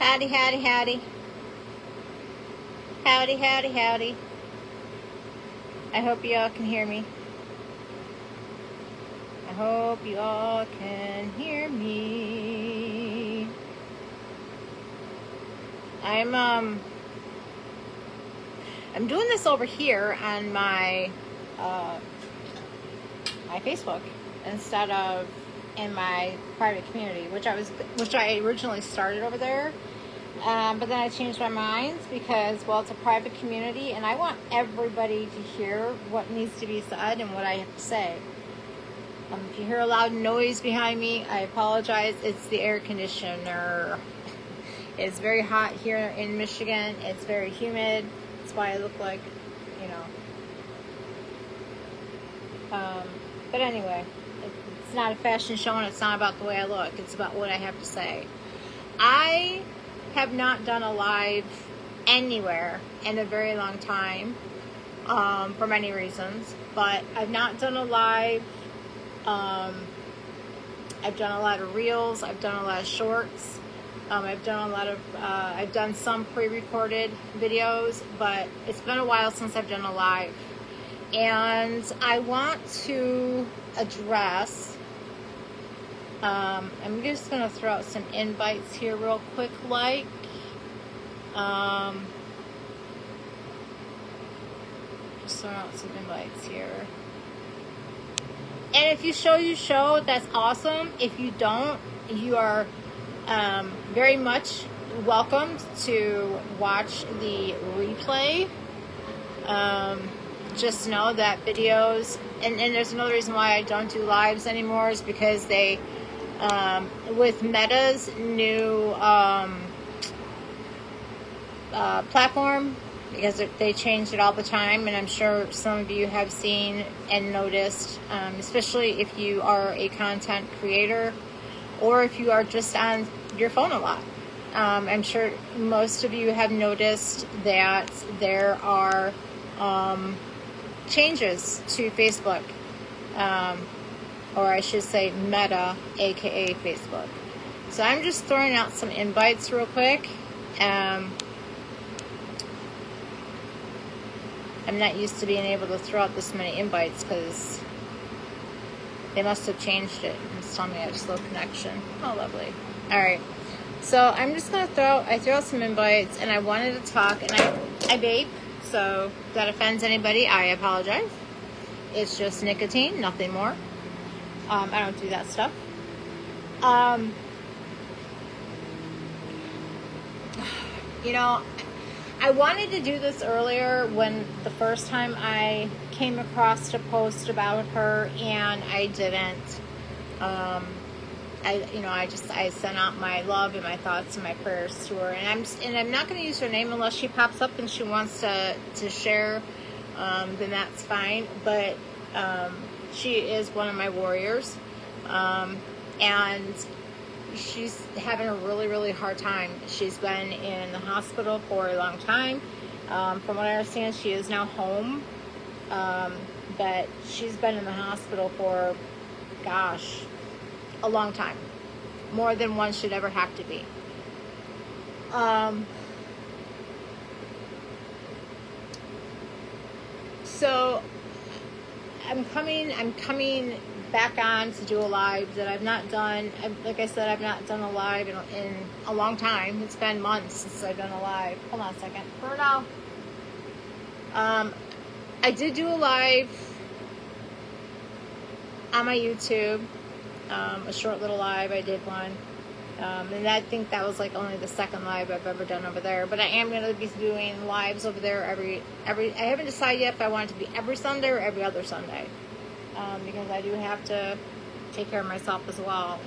Howdy, howdy, howdy. Howdy, howdy, howdy. I hope you all can hear me. I hope you all can hear me. I'm doing this over here on my my Facebook instead of in my private community, which I originally started over there. But then I changed my mind because, well, it's a private community and I want everybody to hear what needs to be said and what I have to say. If you hear a loud noise behind me, I apologize. It's the air conditioner. It's very hot here in Michigan. It's very humid. That's why I look like, you know. But anyway, it's not a fashion show and it's not about the way I look. It's about what I have to say. I have not done a live anywhere in a very long time for many reasons, but I've not done a live. I've done a lot of reels. I've done a lot of shorts. I've done some pre-recorded videos, but it's been a while since I've done a live. And I want to address, I'm just going to throw out some invites here real quick, just throw out some invites here. And if you show, that's awesome. If you don't, you are very much welcome to watch the replay. Just know that videos, and there's another reason why I don't do lives anymore is because they, with Meta's new platform, because they change it all the time, and I'm sure some of you have seen and noticed, especially if you are a content creator or if you are just on your phone a lot. I'm sure most of you have noticed that there are changes to Facebook, or I should say Meta, aka Facebook. So I'm just throwing out some invites real quick. I'm not used to being able to throw out this many invites because they must have changed it. It's telling me I have slow connection. Oh, lovely. All right. So I'm just going to throw out some invites, and I wanted to talk, and I vape, so if that offends anybody, I apologize. It's just nicotine, nothing more. I don't do that stuff. You know, I wanted to do this earlier when the first time I came across a post about her, and I didn't. I sent out my love and my thoughts and my prayers to her, and I'm not going to use her name unless she pops up and she wants to share. Then that's fine. But she is one of my warriors, and she's having a really, really hard time. She's been in the hospital for a long time. From what I understand, she is now home. But she's been in the hospital for, a long time. More than one should ever have to be. So I'm coming back on to do a live that I've not done. Like I said, I've not done a live in a long time. It's been months since I've done a live. Hold on a second. For now, I did do a live on my YouTube, a short little live. I did one, and I think that was like only the second live I've ever done over there. But I am going to be doing lives over there every. I haven't decided yet if I want it to be every Sunday or every other Sunday. Because I do have to take care of myself as well.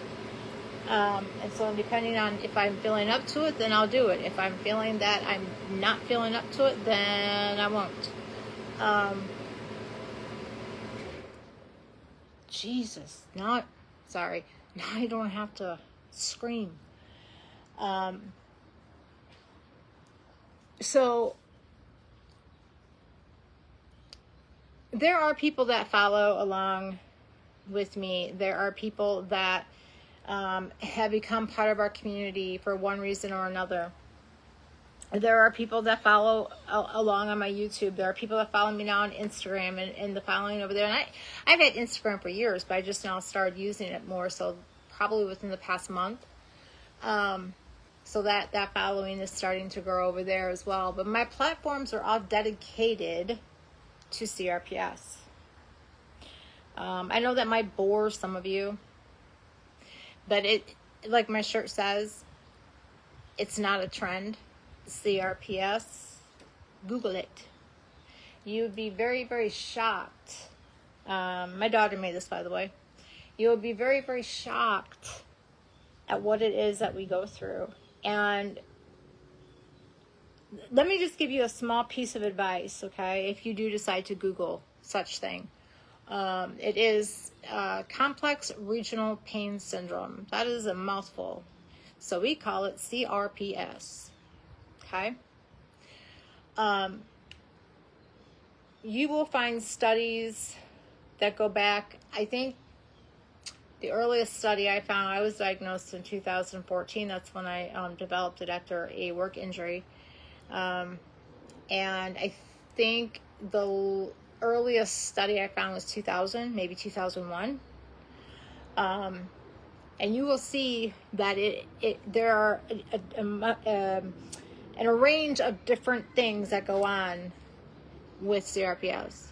And so depending on if I'm feeling up to it, then I'll do it. If I'm feeling that I'm not feeling up to it, then I won't. Jesus, sorry. Now I don't have to scream. So there are people that follow along with me. There are people that have become part of our community for one reason or another. There are people that follow along on my YouTube. There are people that follow me now on Instagram and the following over there. And I've had Instagram for years, but I just now started using it more, so probably within the past month. So that following is starting to grow over there as well. But my platforms are all dedicated to CRPS. I know that might bore some of you, but it, like my shirt says, it's not a trend. CRPS, Google it. You would be very, very shocked. My daughter made this, by the way. You will be very, very shocked at what it is that we go through. And let me just give you a small piece of advice, okay, if you do decide to Google such thing. It is complex regional pain syndrome. That is a mouthful. So we call it CRPS. Okay. You will find studies that go back. I think the earliest study I found, I was diagnosed in 2014. That's when I developed it after a work injury. And I think the earliest study I found was 2000, maybe 2001. And you will see that there are a range of different things that go on with CRPS.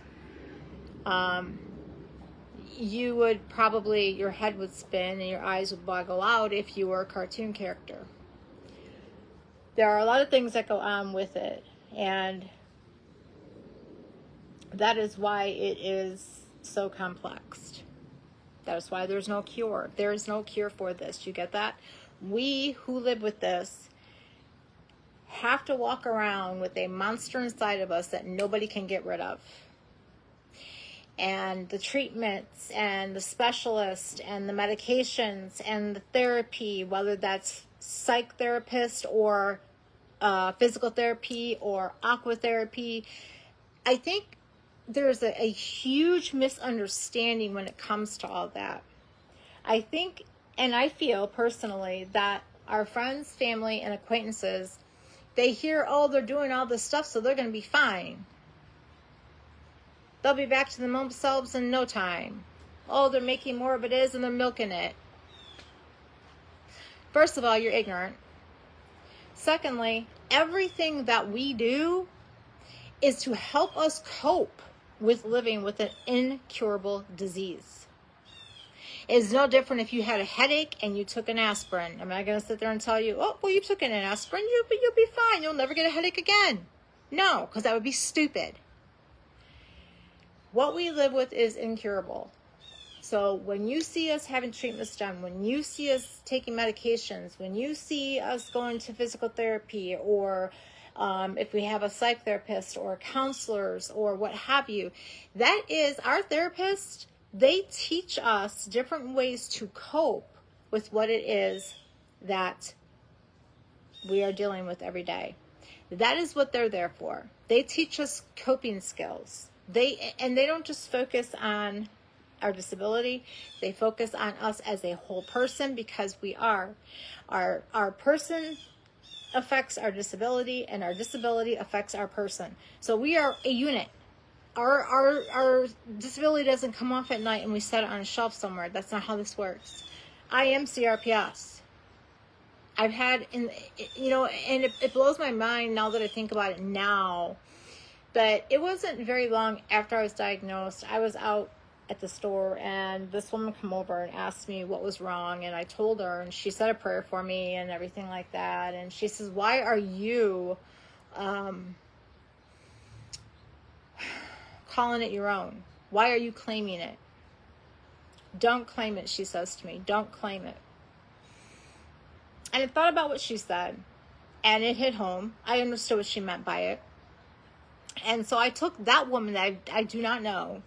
You would probably, your head would spin and your eyes would boggle out if you were a cartoon character. There are a lot of things that go on with it, and that is why it is so complex. That is why there's no cure. There is no cure for this. You get that? We who live with this have to walk around with a monster inside of us that nobody can get rid of. And the treatments and the specialists and the medications and the therapy, whether that's psych therapist or physical therapy or aqua therapy, I think there's a huge misunderstanding when it comes to all that. I think, and I feel personally, that our friends, family, and acquaintances, they hear, oh, they're doing all this stuff, so they're going to be fine. They'll be back to themselves in no time. Oh, they're making more of it is and they're milking it. First of all, you're ignorant. Secondly, everything that we do is to help us cope with living with an incurable disease. It's no different if you had a headache and you took an aspirin. I'm not going to sit there and tell you, oh, well, you took an aspirin, you'll be fine. You'll never get a headache again. No, because that would be stupid. What we live with is incurable. So when you see us having treatments done, when you see us taking medications, when you see us going to physical therapy, or if we have a psych therapist or counselors or what have you, that is our therapist. They teach us different ways to cope with what it is that we are dealing with every day. That is what they're there for. They teach us coping skills. They don't just focus on our disability. They focus on us as a whole person, because we are. Our person affects our disability, and our disability affects our person. So we are a unit. Our disability doesn't come off at night and we set it on a shelf somewhere. That's not how this works. I am CRPS. I've had, and it blows my mind now that I think about it now. But it wasn't very long after I was diagnosed. I was out at the store, and this woman came over and asked me what was wrong, and I told her, and she said a prayer for me and everything like that. And she says, why are you calling it your own? Why are you claiming it? Don't claim it, she says to me. Don't claim it. And I thought about what she said, and it hit home. I understood what she meant by it. And so I took that woman that I do not know.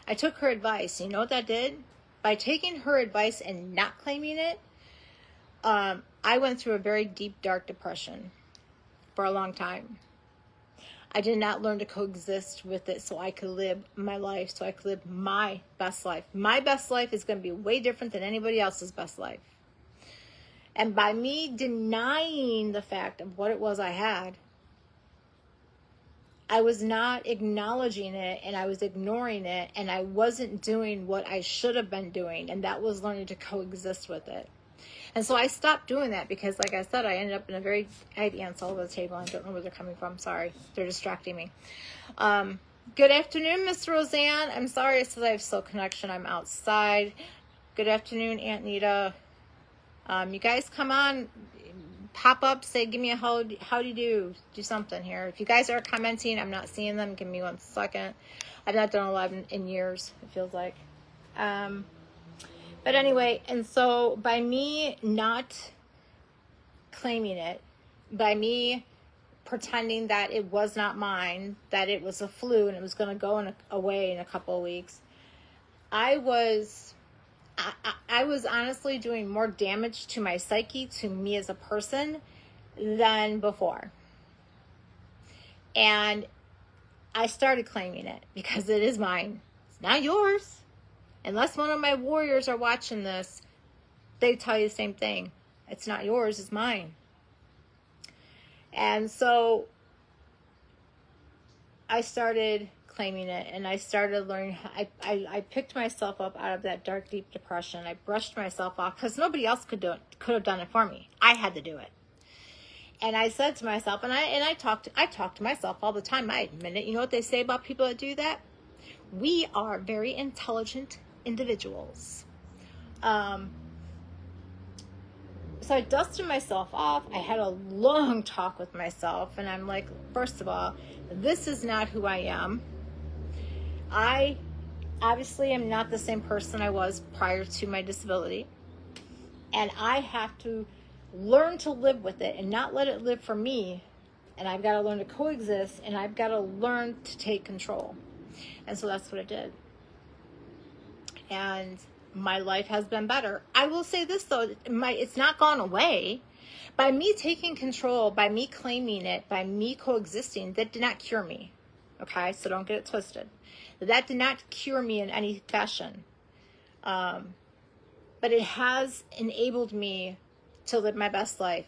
I took her advice. You know what that did? By taking her advice and not claiming it, I went through a very deep, dark depression for a long time. I did not learn to coexist with it so I could live my life, so I could live my best life. My best life is going to be way different than anybody else's best life. And by me denying the fact of what it was I had, I was not acknowledging it, and I was ignoring it, and I wasn't doing what I should have been doing, and that was learning to coexist with it. And so I stopped doing that because, like I said, I ended up in a very... I had ants all over the table. I don't know where they're coming from. Sorry. They're distracting me. Good afternoon, Miss Roseanne. I'm sorry it says I have slow connection. I'm outside. Good afternoon, Aunt Nita. You guys come on, pop up, say, give me a how do you do something here. If you guys are commenting, I'm not seeing them. Give me 1 second. I've not done a live in years, it feels like. But anyway, and so by me not claiming it, by me pretending that it was not mine, that it was a flu and it was going to go away in a couple of weeks, I was honestly doing more damage to my psyche, to me as a person, than before. And I started claiming it because it is mine. It's not yours. Unless one of my warriors are watching this, they tell you the same thing. It's not yours, it's mine. And so I started claiming it, and I started learning. I picked myself up out of that dark, deep depression. I brushed myself off because nobody else could have done it for me. I had to do it. And I said to myself, and I talk to myself all the time. I admit it. You know what they say about people that do that? We are very intelligent individuals. So I dusted myself off. I had a long talk with myself, and I'm like, first of all, this is not who I am. I obviously am not the same person I was prior to my disability, and I have to learn to live with it and not let it live for me, and I've got to learn to coexist, and I've got to learn to take control. And so that's what I did. And my life has been better. I will say this though, it's not gone away. By me taking control, by me claiming it, by me coexisting, that did not cure me. Okay, so don't get it twisted. That did not cure me in any fashion. But it has enabled me to live my best life,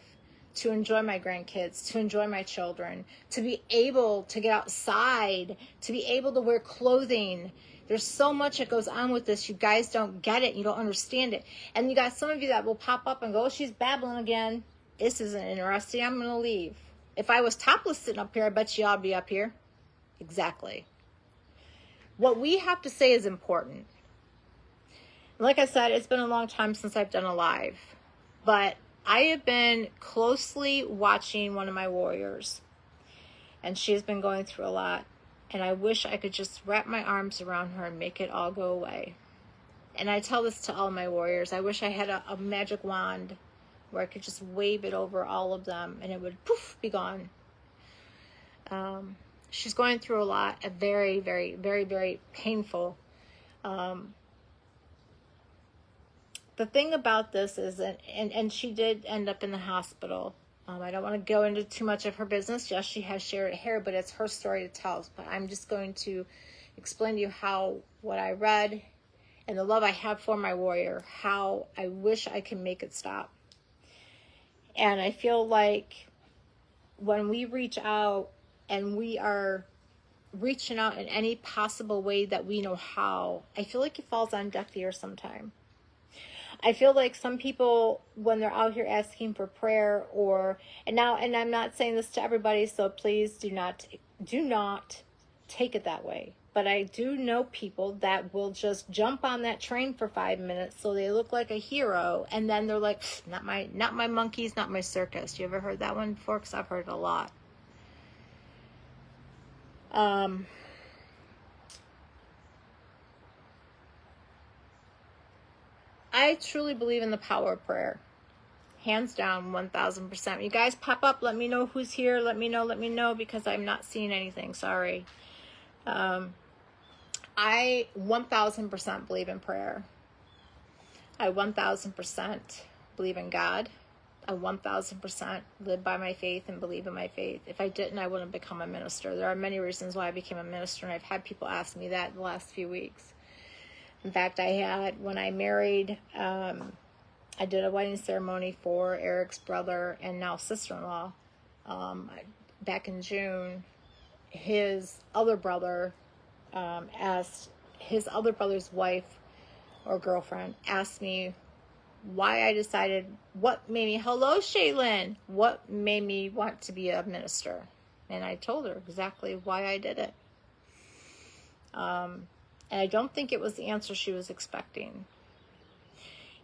to enjoy my grandkids, to enjoy my children, to be able to get outside, to be able to wear clothing. There's so much that goes on with this. You guys don't get it. You don't understand it. And you got some of you that will pop up and go, oh, she's babbling again. This isn't interesting. I'm going to leave. If I was topless sitting up here, I bet you I'd be up here. Exactly. What we have to say is important. Like I said, it's been a long time since I've done a live. But I have been closely watching one of my warriors. And she's been going through a lot. And I wish I could just wrap my arms around her and make it all go away. And I tell this to all my warriors. I wish I had a magic wand where I could just wave it over all of them and it would poof, be gone. She's going through a lot, a very, very, very, very painful. The thing about this is, and she did end up in the hospital. I don't want to go into too much of her business. Yes, she has shared it here, but it's her story to tell. But I'm just going to explain to you what I read and the love I have for my warrior, how I wish I could make it stop. And I feel like when we reach out and we are reaching out in any possible way that we know how, I feel like it falls on deaf ears sometimes. I feel like some people, when they're out here asking for prayer, and I'm not saying this to everybody, so please do not take it that way. But I do know people that will just jump on that train for 5 minutes so they look like a hero, and then they're like, not my monkeys, not my circus. You ever heard that one before? Because I've heard it a lot. I truly believe in the power of prayer. Hands down, 1,000%. You guys pop up. Let me know who's here. Let me know, because I'm not seeing anything. Sorry. I 1,000% believe in prayer. I 1,000% believe in God. I 1000% live by my faith and believe in my faith. If I didn't, I wouldn't become a minister. There are many reasons why I became a minister, and I've had people ask me that in the last few weeks. In fact, when I married, I did a wedding ceremony for Eric's brother and now sister-in-law back in June. His other brother asked, his other brother's wife or girlfriend asked me why I decided, what made me, hello Shaylin, what made me want to be a minister. And I told her exactly why I did it. And I don't think it was the answer she was expecting.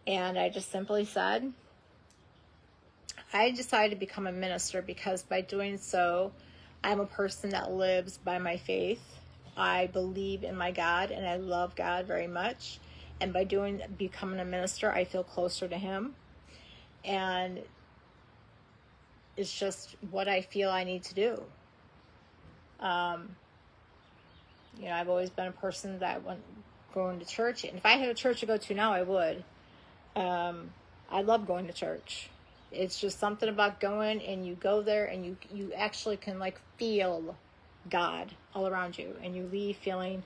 And I just simply said, I decided to become a minister because by doing so, I'm a person that lives by my faith. I believe in my God and I love God very much. And by becoming a minister, I feel closer to Him. And it's just what I feel I need to do. I've always been a person that went going to church. And if I had a church to go to now, I would. I love going to church. It's just something about going, and you go there and you actually can like feel God all around you, and you leave feeling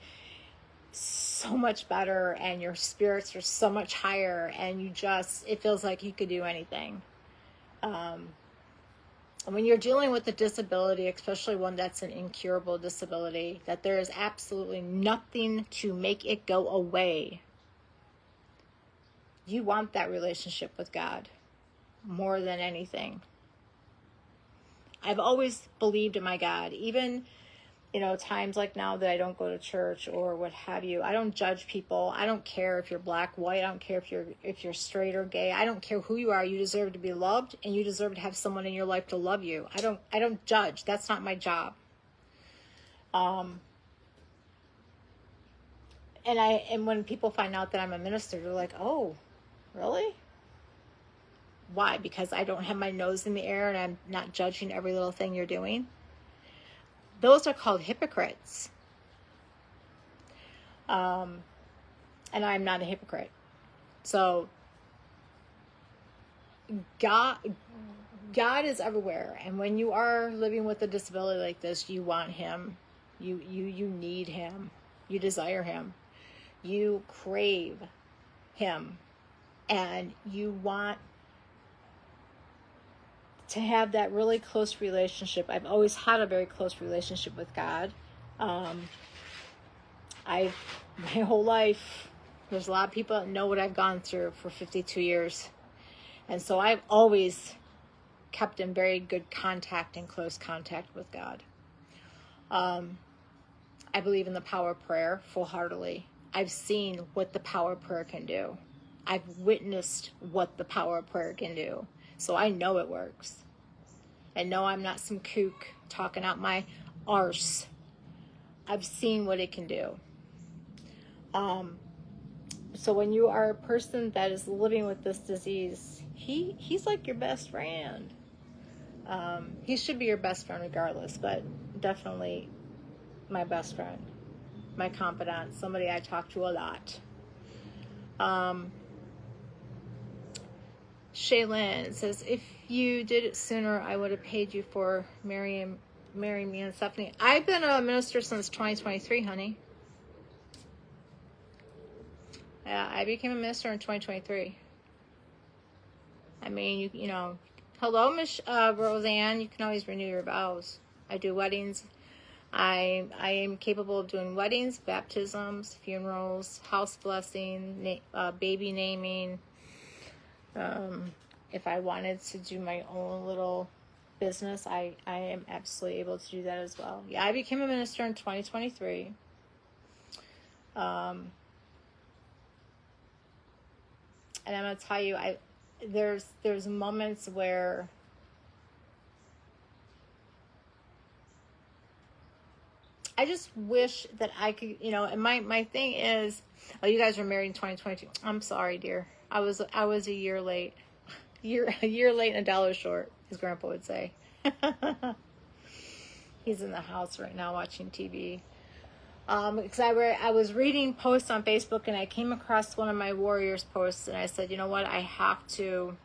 so much better, and your spirits are so much higher, and it feels like you could do anything. When you're dealing with a disability, especially one that's an incurable disability, that there is absolutely nothing to make it go away, you want that relationship with God more than anything. I've always believed in my God, even times like now that I don't go to church or what have you. I don't judge people. I don't care if you're black, white. I don't care if you're straight or gay. I don't care who you are. You deserve to be loved, and you deserve to have someone in your life to love you. I don't judge. That's not my job. And when people find out that I'm a minister, they're like, "Oh, really? Why? Because I don't have my nose in the air and I'm not judging every little thing you're doing?" Those are called hypocrites. And I'm not a hypocrite. So God is everywhere. And when you are living with a disability like this, you want Him. You need Him. You desire Him. You crave Him. And you want to have that really close relationship. I've always had a very close relationship with God. My whole life, there's a lot of people that know what I've gone through for 52 years. And so I've always kept in very good contact and close contact with God. I believe in the power of prayer full-heartedly. I've seen what the power of prayer can do. I've witnessed what the power of prayer can do. So I know it works. I know I'm not some kook talking out my arse. I've seen what it can do. So when you are a person that is living with this disease, he's like your best friend. He should be your best friend regardless, but definitely my best friend, my confidant, somebody I talk to a lot. Shaylin says, if you did it sooner, I would have paid you for marrying me and Stephanie. I've been a minister since 2023, honey. Yeah, I became a minister in 2023. I mean, hello, Miss Roseanne. You can always renew your vows. I do weddings. I am capable of doing weddings, baptisms, funerals, house blessing, baby naming. If I wanted to do my own little business, I am absolutely able to do that as well. Yeah, I became a minister in 2023. And I'm going to tell you, there's moments where I just wish that I could, and my thing is, oh, you guys were married in 2022. I'm sorry, dear. I was a year late. A year late and $1 short, his grandpa would say. He's in the house right now watching TV. Because I was reading posts on Facebook, and I came across one of my warriors posts, and I said, you know what, I have to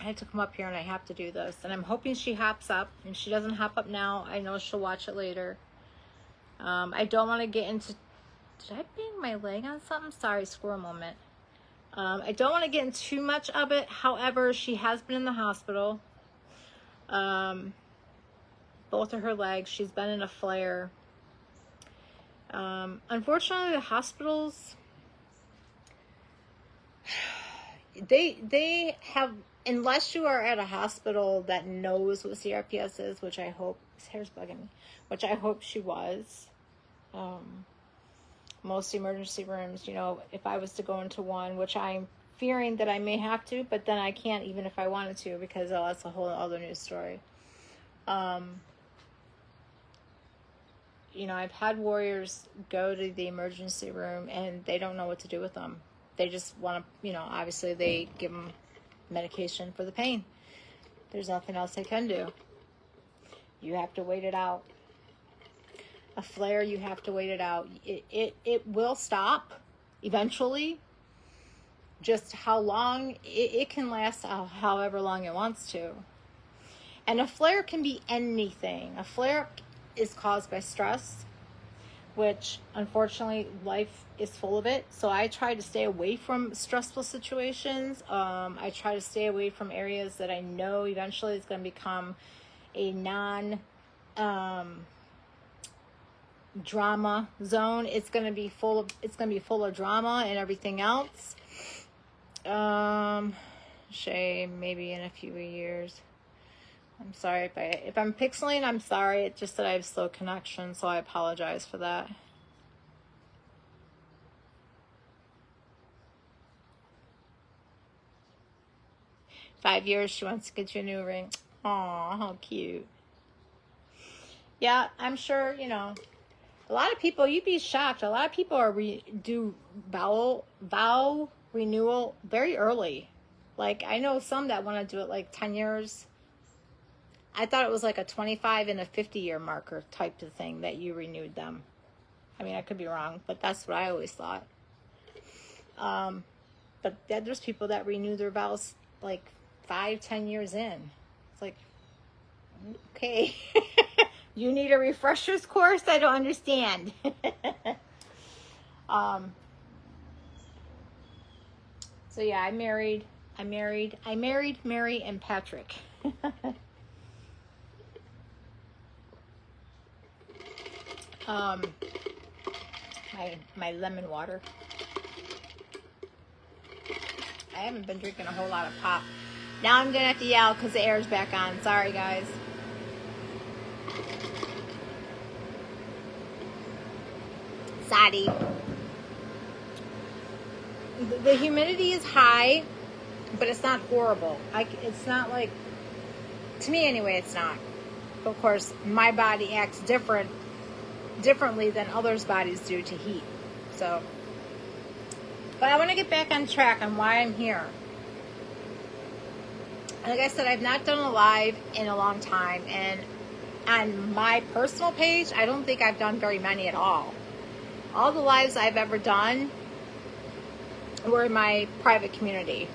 I have to come up here and I have to do this. And I'm hoping she hops up. And she doesn't hop up now. I know she'll watch it later. I don't want to get into... Did I bang my leg on something? Sorry, squirrel moment. I don't want to get into too much of it. However, she has been in the hospital. Both of her legs. She's been in a flare. Unfortunately, the hospitals... They have... Unless you are at a hospital that knows what CRPS is, which I hope... This hair's bugging me. Which I hope she was. Most emergency rooms, you know, if I was to go into one, which I'm fearing that I may have to, but then I can't even if I wanted to, because that's a whole other news story. You know, I've had warriors go to the emergency room and they don't know what to do with them. They just want to, you know, obviously they give them medication for the pain. There's nothing else they can do. You have to wait it out. A flare, you have to wait it out. It will stop eventually. Just how long, it can last however long it wants to. And a flare can be anything. A flare is caused by stress, which unfortunately life is full of it. So I try to stay away from stressful situations. I try to stay away from areas that I know eventually is going to become a drama zone. It's going to be full of drama and everything else. Shay, maybe in a few years. I'm sorry if I'm pixelating, I'm sorry. It's just that I have slow connection, so I apologize for that. "5 years, she wants to get you a new ring." Aw, how cute. Yeah, I'm sure, you know, a lot of people, you'd be shocked. A lot of people do vow renewal very early. Like, I know some that want to do it like 10 years. I thought it was like a 25 and a 50-year marker type of thing that you renewed them. I mean, I could be wrong, but that's what I always thought. But there's people that renew their vows like 5-10 years in. It's like, okay. You need a refresher's course? I don't understand. So yeah, I married Mary and Patrick. My lemon water. I haven't been drinking a whole lot of pop. Now I'm gonna have to yell because the air's back on. Sorry, guys. Sorry. The humidity is high, but it's not horrible. It's not like, to me anyway, it's not. Of course, my body acts differently than others' bodies do to heat. So, but I want to get back on track on why I'm here. Like I said, I've not done a live in a long time, and on my personal page, I don't think I've done very many at all. All the lives I've ever done were in my private community.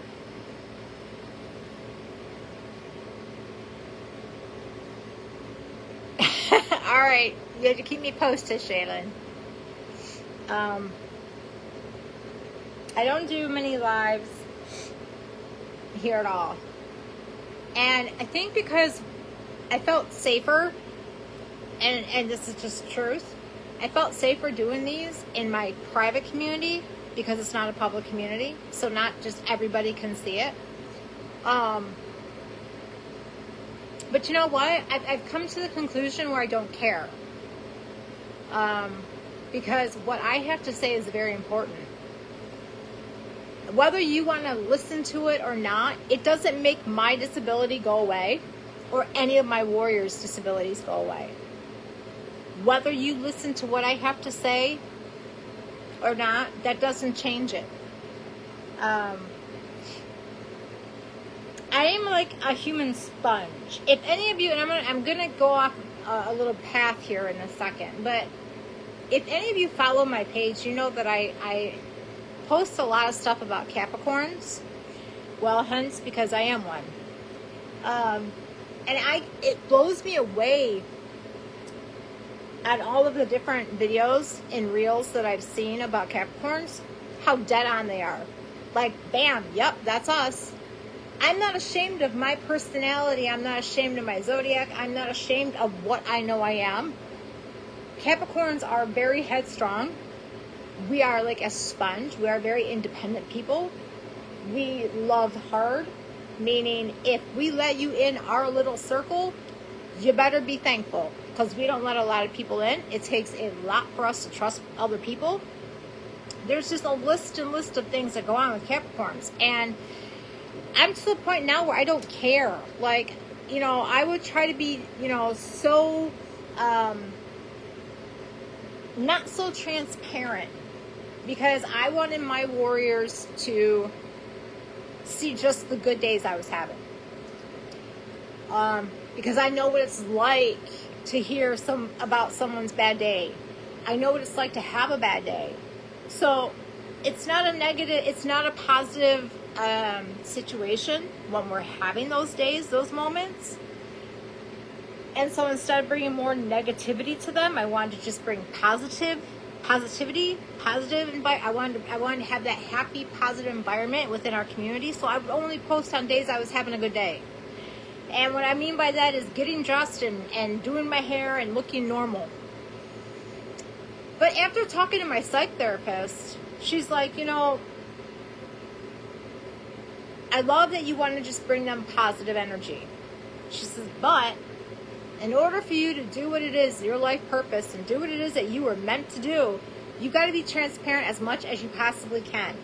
All right, you have to keep me posted, Shaylin. I don't do many lives here at all. And I think because I felt safer, and this is just truth, I felt safer doing these in my private community because it's not a public community, so not just everybody can see it. But you know what? I've come to the conclusion where I don't care. Because what I have to say is very important. Whether you want to listen to it or not, it doesn't make my disability go away or any of my warriors' disabilities go away. Whether you listen to what I have to say or not, that doesn't change it. I am like a human sponge. If any of you, and I'm gonna go off a little path here in a second, but if any of you follow my page, you know that I post a lot of stuff about Capricorns. Well, hence because I am one. And it blows me away on all of the different videos and reels that I've seen about Capricorns, how dead on they are. Like, bam, yep, that's us. I'm not ashamed of my personality. I'm not ashamed of my zodiac. I'm not ashamed of what I know I am. Capricorns are very headstrong. We are like a sponge. We are very independent people. We love hard, meaning if we let you in our little circle, you better be thankful, because we don't let a lot of people in. It takes a lot for us to trust other people. There's just a list of things that go on with Capricorns. And I'm to the point now where I don't care. Like, you know, I would try to be, you know, so, not so transparent, because I wanted my warriors to see just the good days I was having. Because I know what it's like to hear about someone's bad day. I know what it's like to have a bad day. So it's not a negative, it's not a positive situation when we're having those days, those moments. And so instead of bringing more negativity to them, I wanted to just bring positivity, I wanted to have that happy, positive environment within our community. So I would only post on days I was having a good day. And what I mean by that is getting dressed and doing my hair and looking normal. But after talking to my psych therapist, she's like, you know, I love that you want to just bring them positive energy. She says, but in order for you to do what it is, your life purpose, and do what it is that you were meant to do, you got to be transparent as much as you possibly can.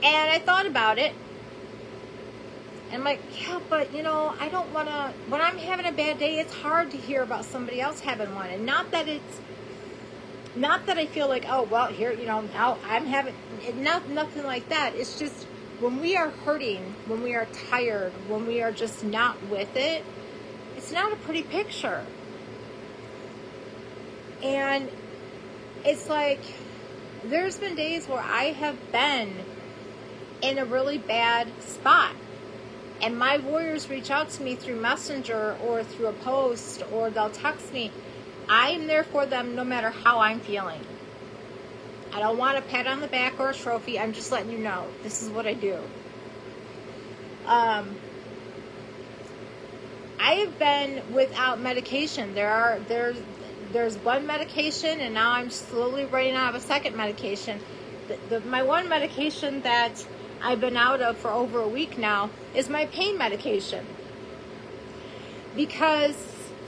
And I thought about it. And I'm like, yeah, but, you know, I don't want to, when I'm having a bad day, it's hard to hear about somebody else having one. And not that I feel like, oh, well, here, you know, now I'm having, nothing like that. It's just, when we are hurting, when we are tired, when we are just not with it, it's not a pretty picture. And it's like, there's been days where I have been in a really bad spot. And my warriors reach out to me through Messenger or through a post, or they'll text me. I'm there for them no matter how I'm feeling. I don't want a pat on the back or a trophy. I'm just letting you know, this is what I do. I have been without medication. There's one medication, and now I'm slowly running out of a second medication. My one medication that I've been out of for over a week now is my pain medication. Because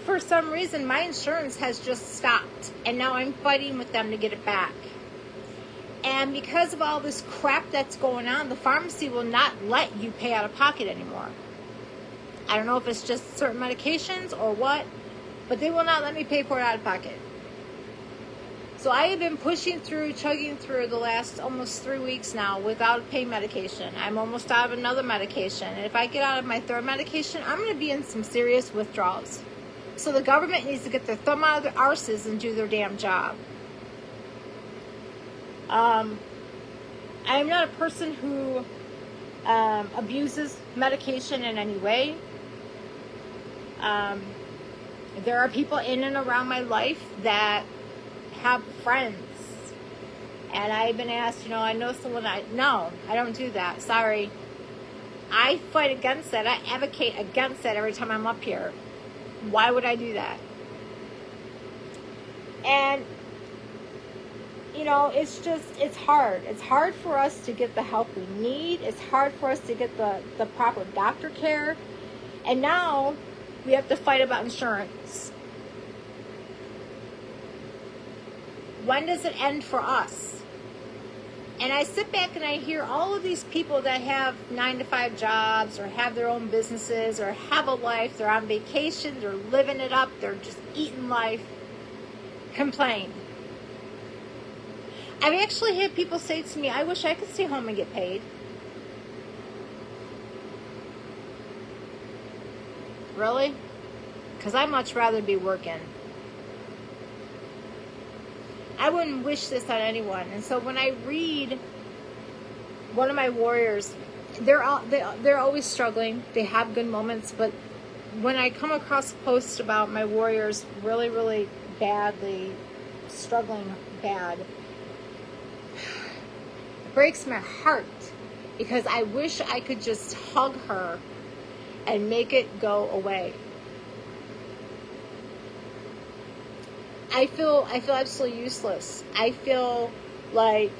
for some reason my insurance has just stopped, and now I'm fighting with them to get it back. And because of all this crap that's going on, the pharmacy will not let you pay out of pocket anymore. I don't know if it's just certain medications or what, but they will not let me pay for it out of pocket. So I have been chugging through the last almost 3 weeks now without pain medication. I'm almost out of another medication. And if I get out of my third medication, I'm going to be in some serious withdrawals. So the government needs to get their thumb out of their arses and do their damn job. I am not a person who abuses medication in any way. There are people in and around my life that have friends, and I've been asked, I know someone. No, I don't do that. Sorry. I fight against that. I advocate against that every time I'm up here. Why would I do that? And it's hard. It's hard for us to get the help we need. It's hard for us to get the proper doctor care. And now we have to fight about insurance. When does it end for us? And I sit back and I hear all of these people that have 9-to-5 jobs, or have their own businesses, or have a life. They're on vacation. They're living it up. They're just eating life. Complain. I've actually had people say to me, I wish I could stay home and get paid. Really? Because I'd much rather be working. I wouldn't wish this on anyone. And so when I read one of my warriors they're always struggling. They have good moments, but when I come across a post about my warriors really, really badly struggling bad, it breaks my heart because I wish I could just hug her and make it go away. I feel absolutely useless. I feel like,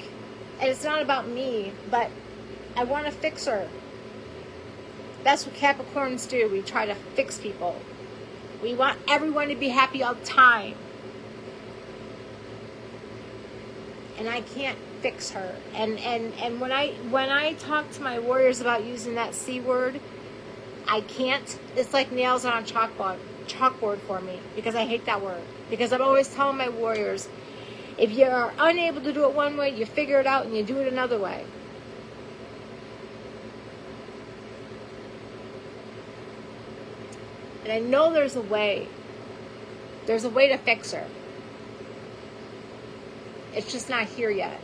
and it's not about me, but I want to fix her. That's what Capricorns do. We try to fix people. We want everyone to be happy all the time. And I can't fix her. And when I talk to my warriors about using that C word, I can't. It's like nails on a chalkboard for me, because I hate that word. Because I'm always telling my warriors, if you're unable to do it one way, you figure it out and you do it another way. And I know there's a way. There's a way to fix her. It's just not here yet.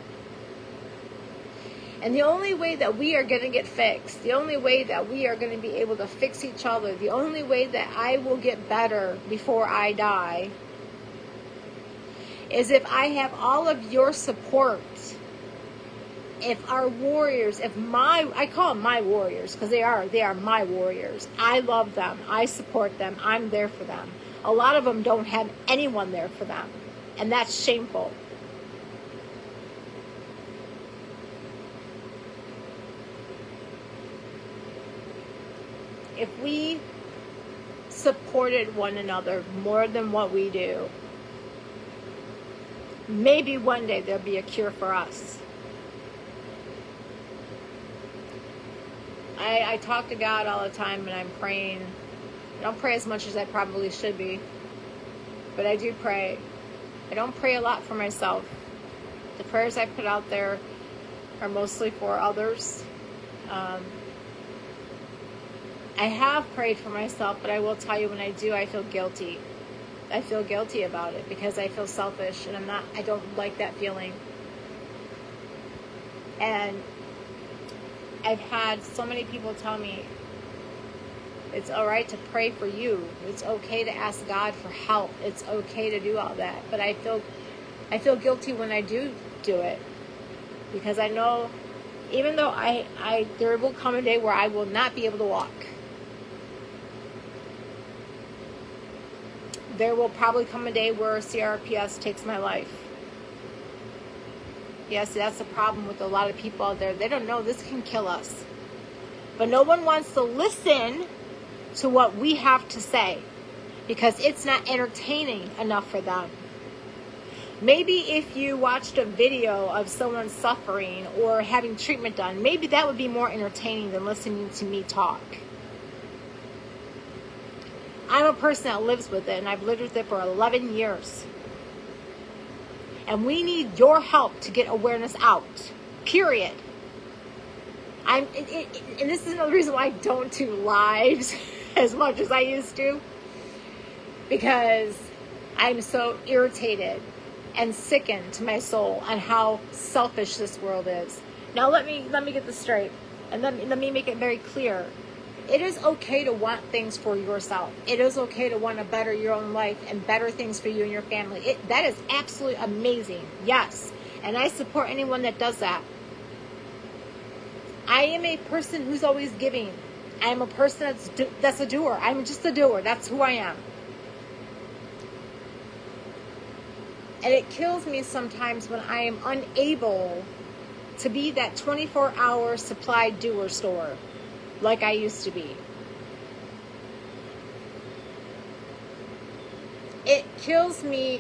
And the only way that we are going to get fixed, the only way that we are going to be able to fix each other, the only way that I will get better before I die, is if I have all of your support. If our warriors, I call them my warriors, because they are my warriors. I love them. I support them. I'm there for them. A lot of them don't have anyone there for them. And that's shameful. If we supported one another more than what we do, maybe one day there'll be a cure for us. I talk to God all the time, and I'm praying. I don't pray as much as I probably should be, but I do pray. I don't pray a lot for myself. The prayers I put out there are mostly for others. I have prayed for myself, but I will tell you, when I do, I feel guilty. I feel guilty about it because I feel selfish, and I don't like that feeling. And I've had so many people tell me it's all right to pray for you. It's okay to ask God for help. It's okay to do all that. But I feel guilty when I do it, because I know, even though there will come a day where I will not be able to walk. There will probably come a day where CRPS takes my life. Yes, that's the problem with a lot of people out there. They don't know this can kill us. But no one wants to listen to what we have to say, because it's not entertaining enough for them. Maybe if you watched a video of someone suffering or having treatment done, maybe that would be more entertaining than listening to me talk. I'm a person that lives with it, and I've lived with it for 11 years. And we need your help to get awareness out. Period. And this is another reason why I don't do lives as much as I used to. Because I'm so irritated and sickened to my soul on how selfish this world is. Now let me get this straight. And let me make it very clear. It is okay to want things for yourself. It is okay to want to better your own life and better things for you and your family. That is absolutely amazing. Yes. And I support anyone that does that. I am a person who's always giving. I am a person that's a doer. I'm just a doer. That's who I am. And it kills me sometimes when I am unable to be that 24-hour supply doer store like I used to be. It kills me,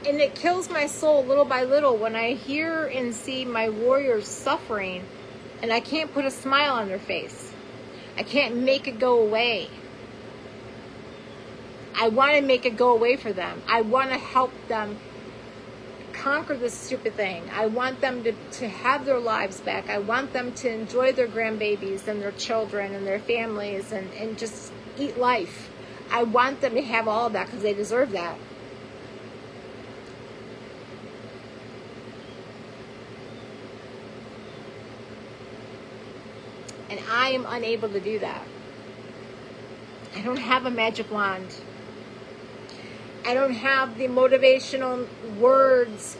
and it kills my soul little by little when I hear and see my warriors suffering, and I can't put a smile on their face. I can't make it go away. I want to make it go away for them. I want to help them conquer this stupid thing. I want them to have their lives back. I want them to enjoy their grandbabies and their children and their families and just eat life. I want them to have all of that because they deserve that. And I am unable to do that. I don't have a magic wand. I don't have the motivational words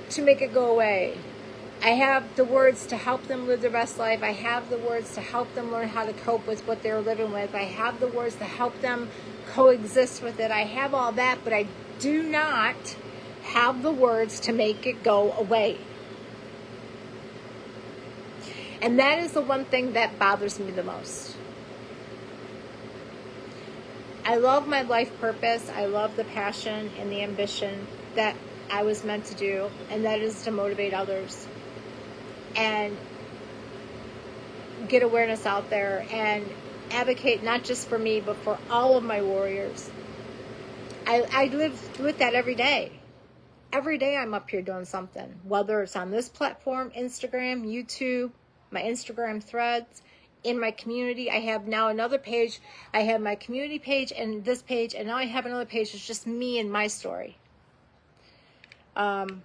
to make it go away. I have the words to help them live their best life. I have the words to help them learn how to cope with what they're living with. I have the words to help them coexist with it. I have all that, but I do not have the words to make it go away. And that is the one thing that bothers me the most. I love my life purpose. I love the passion and the ambition that I was meant to do, and that is to motivate others and get awareness out there and advocate not just for me, but for all of my warriors. I live with that every day. Every day I'm up here doing something, whether it's on this platform, Instagram, YouTube, my Instagram threads, in my community. I have now another page. I have my community page and this page, and now I have another page. It's just me and my story. And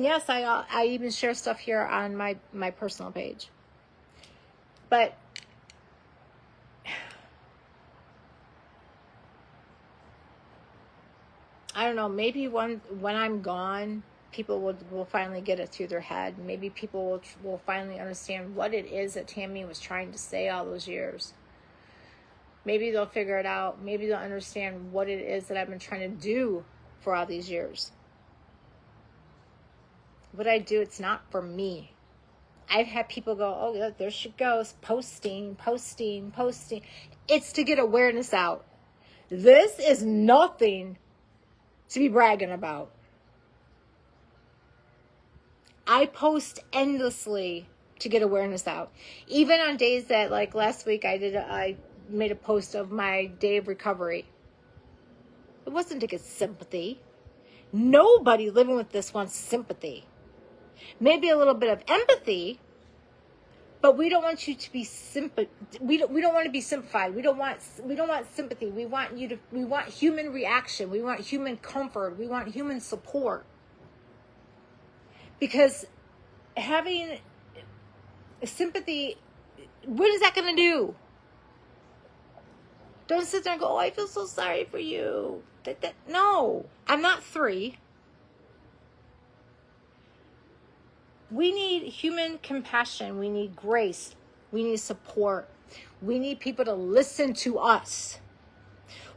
yes, I even share stuff here on my personal page. But I don't know, maybe when I'm gone, people will finally get it through their head. Maybe people will finally understand what it is that Tammy was trying to say all those years. Maybe they'll figure it out. Maybe they'll understand what it is that I've been trying to do for all these years. What I do, it's not for me. I've had people go, oh, there she goes, posting. It's to get awareness out. This is nothing to be bragging about. I post endlessly to get awareness out. Even on days that, like last week, I made a post of my day of recovery. It wasn't to get sympathy. Nobody living with this wants sympathy. Maybe a little bit of empathy, but we don't want you to be we don't want to be simplified. We don't want sympathy. We want human reaction. We want human comfort. We want human support. Because having sympathy, what is that going to do? Don't sit there and go, oh, I feel so sorry for you. No, I'm not 3. We need human compassion. We need grace. We need support. We need people to listen to us.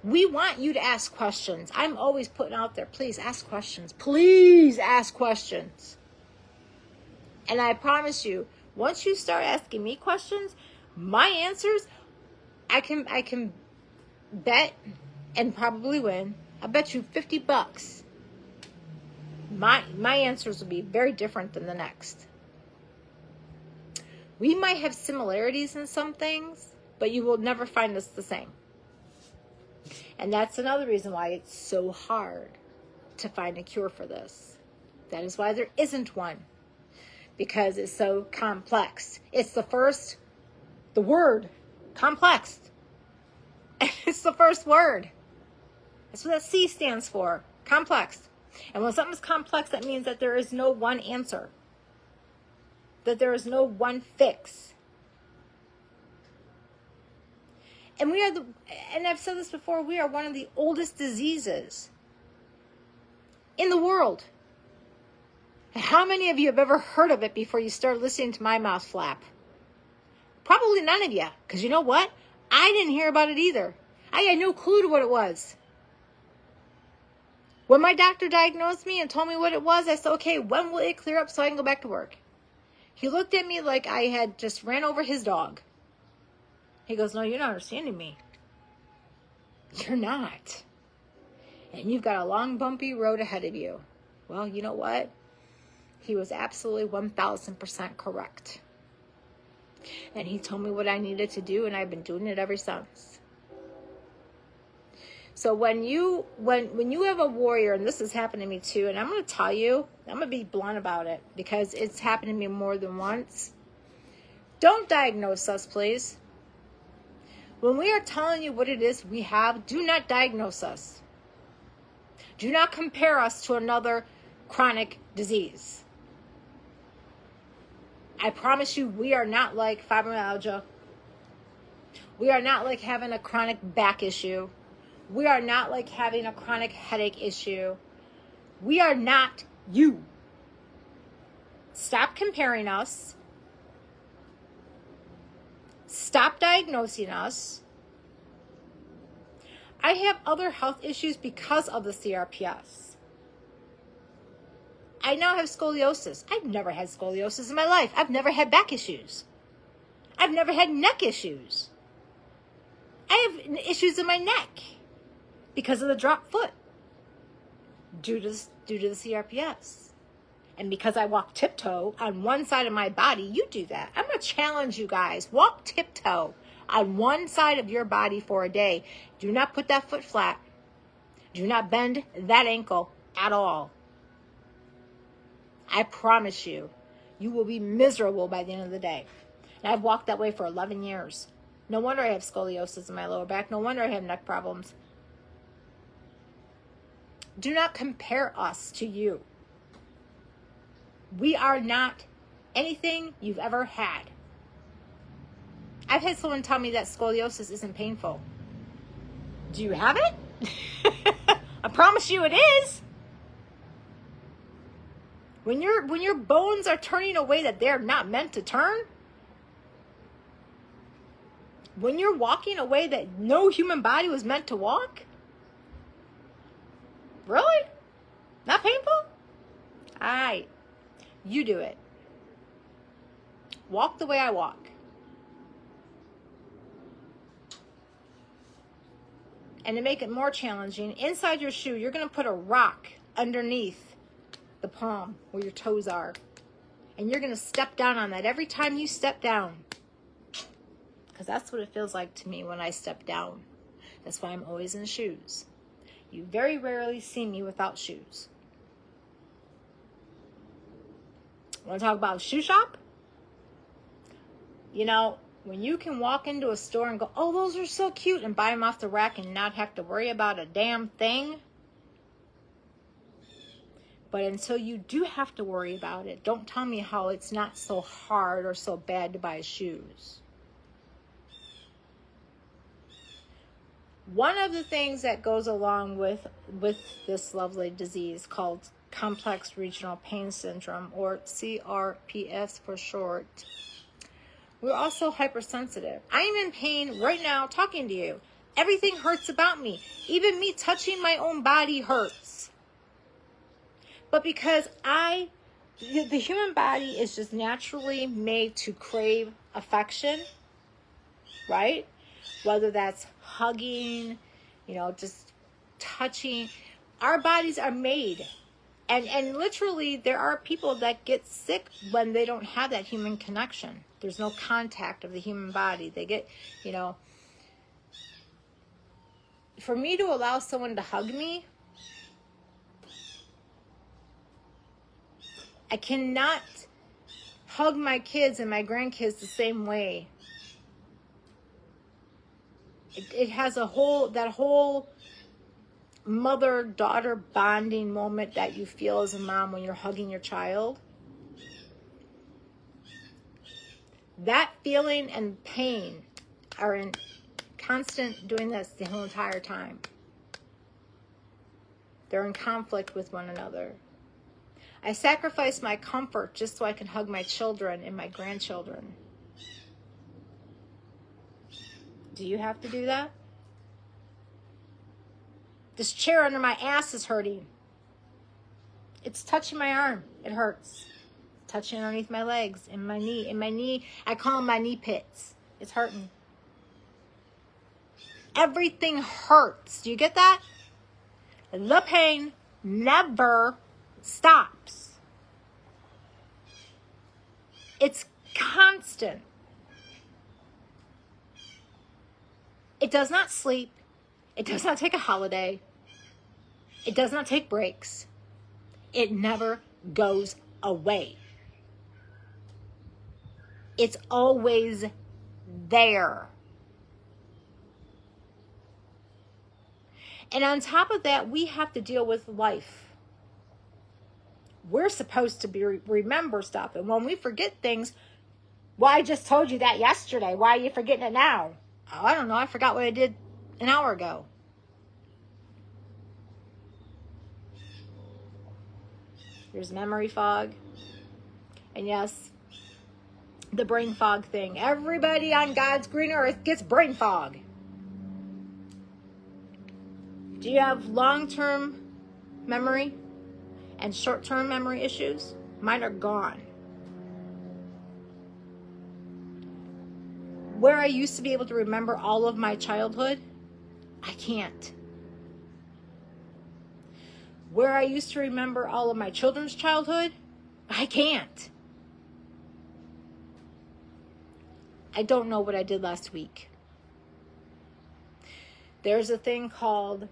We want you to ask questions. I'm always putting out there, please ask questions. Please ask questions. And I promise you, once you start asking me questions, my answers, I can bet and probably win. I bet you $50. My answers will be very different than the next. We might have similarities in some things, but you will never find us the same. And that's another reason why it's so hard to find a cure for this. That is why there isn't one. Because it's so complex. It's the word, complex. It's the first word. That's what that C stands for, complex. And when something's complex, that means that there is no one answer. That there is no one fix. And and I've said this before, we are one of the oldest diseases in the world. How many of you have ever heard of it before you start listening to my mouth flap? Probably none of you. Because you know what? I didn't hear about it either. I had no clue to what it was. When my doctor diagnosed me and told me what it was, I said, okay, when will it clear up so I can go back to work? He looked at me like I had just ran over his dog. He goes, no, you're not understanding me. You're not. And you've got a long, bumpy road ahead of you. Well, you know what? He was absolutely 1,000% correct. And he told me what I needed to do, and I've been doing it ever since. So when you have a warrior, and this has happened to me too, and I'm going to tell you, I'm going to be blunt about it because it's happened to me more than once. Don't diagnose us, please. When we are telling you what it is we have, do not diagnose us. Do not compare us to another chronic disease. I promise you, we are not like fibromyalgia. We are not like having a chronic back issue. We are not like having a chronic headache issue. We are not you. Stop comparing us. Stop diagnosing us. I have other health issues because of the CRPS. I now have scoliosis. I've never had scoliosis in my life. I've never had back issues. I've never had neck issues. I have issues in my neck because of the dropped foot due to the CRPS. And because I walk tiptoe on one side of my body, you do that. I'm going to challenge you guys. Walk tiptoe on one side of your body for a day. Do not put that foot flat. Do not bend that ankle at all. I promise you, you will be miserable by the end of the day. And I've walked that way for 11 years. No wonder I have scoliosis in my lower back. No wonder I have neck problems. Do not compare us to you. We are not anything you've ever had. I've had someone tell me that scoliosis isn't painful. Do you have it? I promise you it is. When your bones are turning a way that they're not meant to turn, when you're walking a way that no human body was meant to walk, really? Not painful? All right. You do it. Walk the way I walk. And to make it more challenging, inside your shoe, you're going to put a rock underneath the palm where your toes are. And you're going to step down on that every time you step down. Because that's what it feels like to me when I step down. That's why I'm always in shoes. You very rarely see me without shoes. Want to talk about a shoe shop? You know, when you can walk into a store and go, oh, those are so cute, and buy them off the rack and not have to worry about a damn thing. But until you do have to worry about it, don't tell me how it's not so hard or so bad to buy shoes. One of the things that goes along with this lovely disease called complex regional pain syndrome, or CRPS for short, we're also hypersensitive. I am in pain right now talking to you. Everything hurts about me. Even me touching my own body hurts. But because the human body is just naturally made to crave affection, right? Whether that's hugging, just touching. Our bodies are made. And literally, there are people that get sick when they don't have that human connection. There's no contact of the human body. They get, for me to allow someone to hug me, I cannot hug my kids and my grandkids the same way. It has that whole mother-daughter bonding moment that you feel as a mom when you're hugging your child. That feeling and pain are in constant doing this the whole entire time. They're in conflict with one another. I sacrifice my comfort just so I can hug my children and my grandchildren. Do you have to do that? This chair under my ass is hurting. It's touching my arm. It hurts. It's touching underneath my legs and my knee. And my knee, I call them my knee pits. It's hurting. Everything hurts. Do you get that? The pain never stops. It's constant. It does not sleep. It does not take a holiday. It does not take breaks. It never goes away. It's always there. And on top of that, we have to deal with life. We're supposed to remember stuff. And when we forget things, Well, I just told you that yesterday. Why are you forgetting it now? Oh, I don't know. I forgot what I did an hour ago. There's memory fog. And yes, the brain fog thing. Everybody on God's green earth gets brain fog. Do you have long-term memory and short-term memory issues? Mine are gone. Where I used to be able to remember all of my childhood, I can't. Where I used to remember all of my children's childhood, I can't. I don't know what I did last week. There's a thing called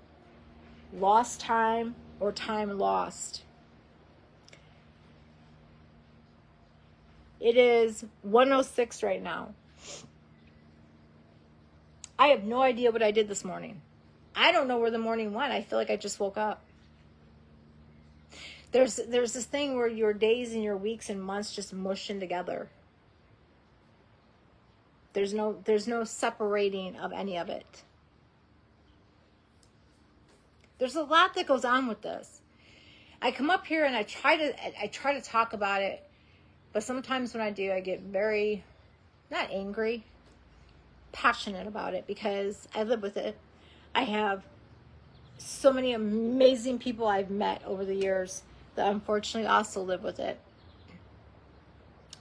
lost time or time lost. It is 1:06 right now. I have no idea what I did this morning. I don't know where the morning went. I feel like I just woke up. There's this thing where your days and your weeks and months just mush in together. There's no separating of any of it. There's a lot that goes on with this. I come up here and I try to talk about it, but sometimes when I do, I get very, not angry, passionate about it because I live with it. I have so many amazing people I've met over the years that unfortunately also live with it.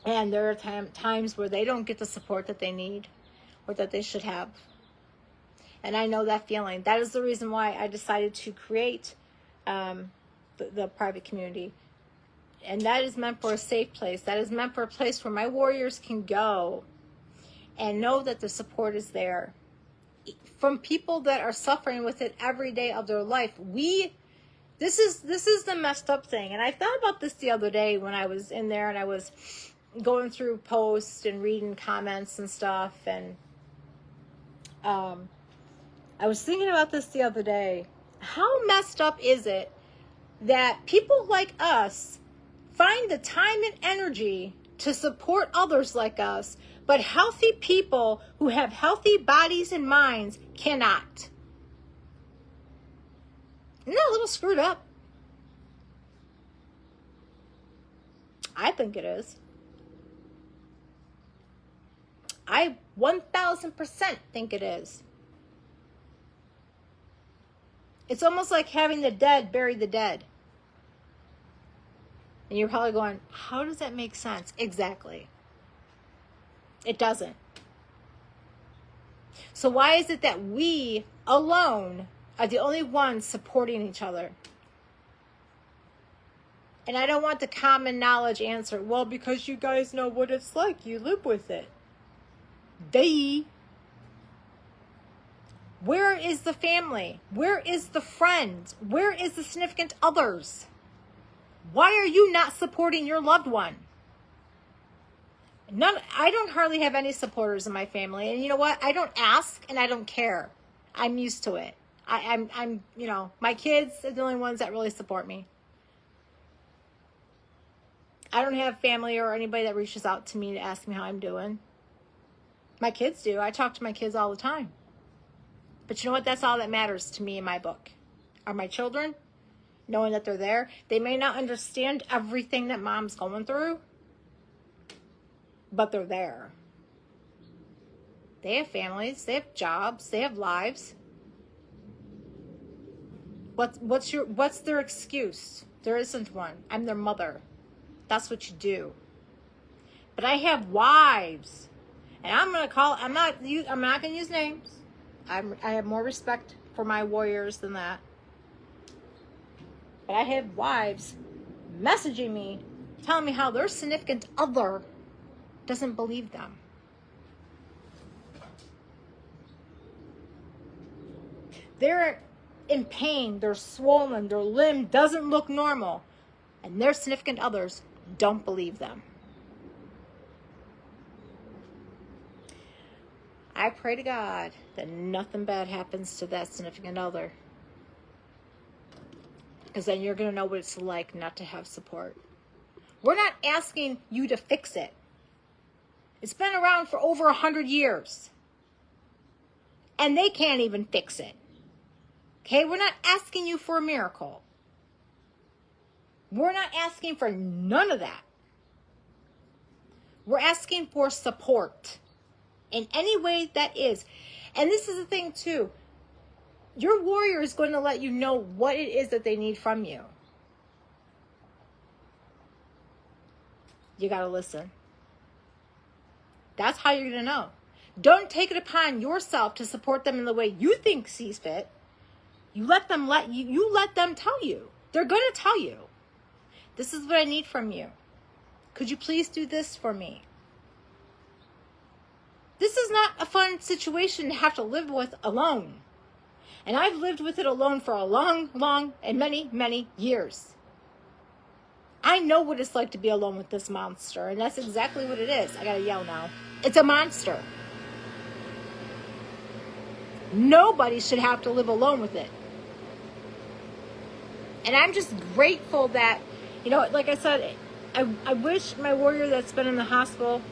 And there are times where they don't get the support that they need or that they should have. And I know that feeling. That is the reason why I decided to create the private community. And that is meant for a safe place. That is meant for a place where my warriors can go and know that the support is there. From people that are suffering with it every day of their life. This is the messed up thing. And I thought about this the other day when I was in there and I was going through posts and reading comments and stuff. And I was thinking about this the other day. How messed up is it that people like us find the time and energy to support others like us, but healthy people who have healthy bodies and minds cannot? Isn't that a little screwed up? I think it is. I 1000% think it is. It's almost like having the dead bury the dead. And you're probably going, how does that make sense? Exactly. It doesn't. So why is it that we alone are the only ones supporting each other? And I don't want the common knowledge answer. Well, because you guys know what it's like. You live with it. Where is the family? Where is the friends? Where is the significant others? Why are you not supporting your loved one? I don't hardly have any supporters in my family. And you know what? I don't ask and I don't care. I'm used to it. I'm my kids are the only ones that really support me. I don't have family or anybody that reaches out to me to ask me how I'm doing. My kids do. I talk to my kids all the time. But you know what? That's all that matters to me in my book. Are my children, knowing that they're there. They may not understand everything that mom's going through, but they're there. They have families. They have jobs. They have lives. What's their excuse? There isn't one. I'm their mother. That's what you do. But I have wives, and I'm not going to use names. I have more respect for my warriors than that. But I have wives messaging me, telling me how their significant other doesn't believe them. They're in pain, they're swollen, their limb doesn't look normal, and their significant others don't believe them. I pray to God that nothing bad happens to that significant other. Because then you're going to know what it's like not to have support. We're not asking you to fix it. It's been around for over 100 years. And they can't even fix it. Okay, we're not asking you for a miracle. We're not asking for none of that. We're asking for support in any way that is. And this is the thing too. Your warrior is going to let you know what it is that they need from you. You got to listen. That's how you're going to know. Don't take it upon yourself to support them in the way you think sees fit. You let them tell you. They're going to tell you. This is what I need from you. Could you please do this for me? This is not a fun situation to have to live with alone. And I've lived with it alone for a long, and many, many years. I know what it's like to be alone with this monster, and that's exactly what it is. I gotta yell now. It's a monster. Nobody should have to live alone with it. And I'm just grateful that, like I said, I wish my warrior that's been in the hospital,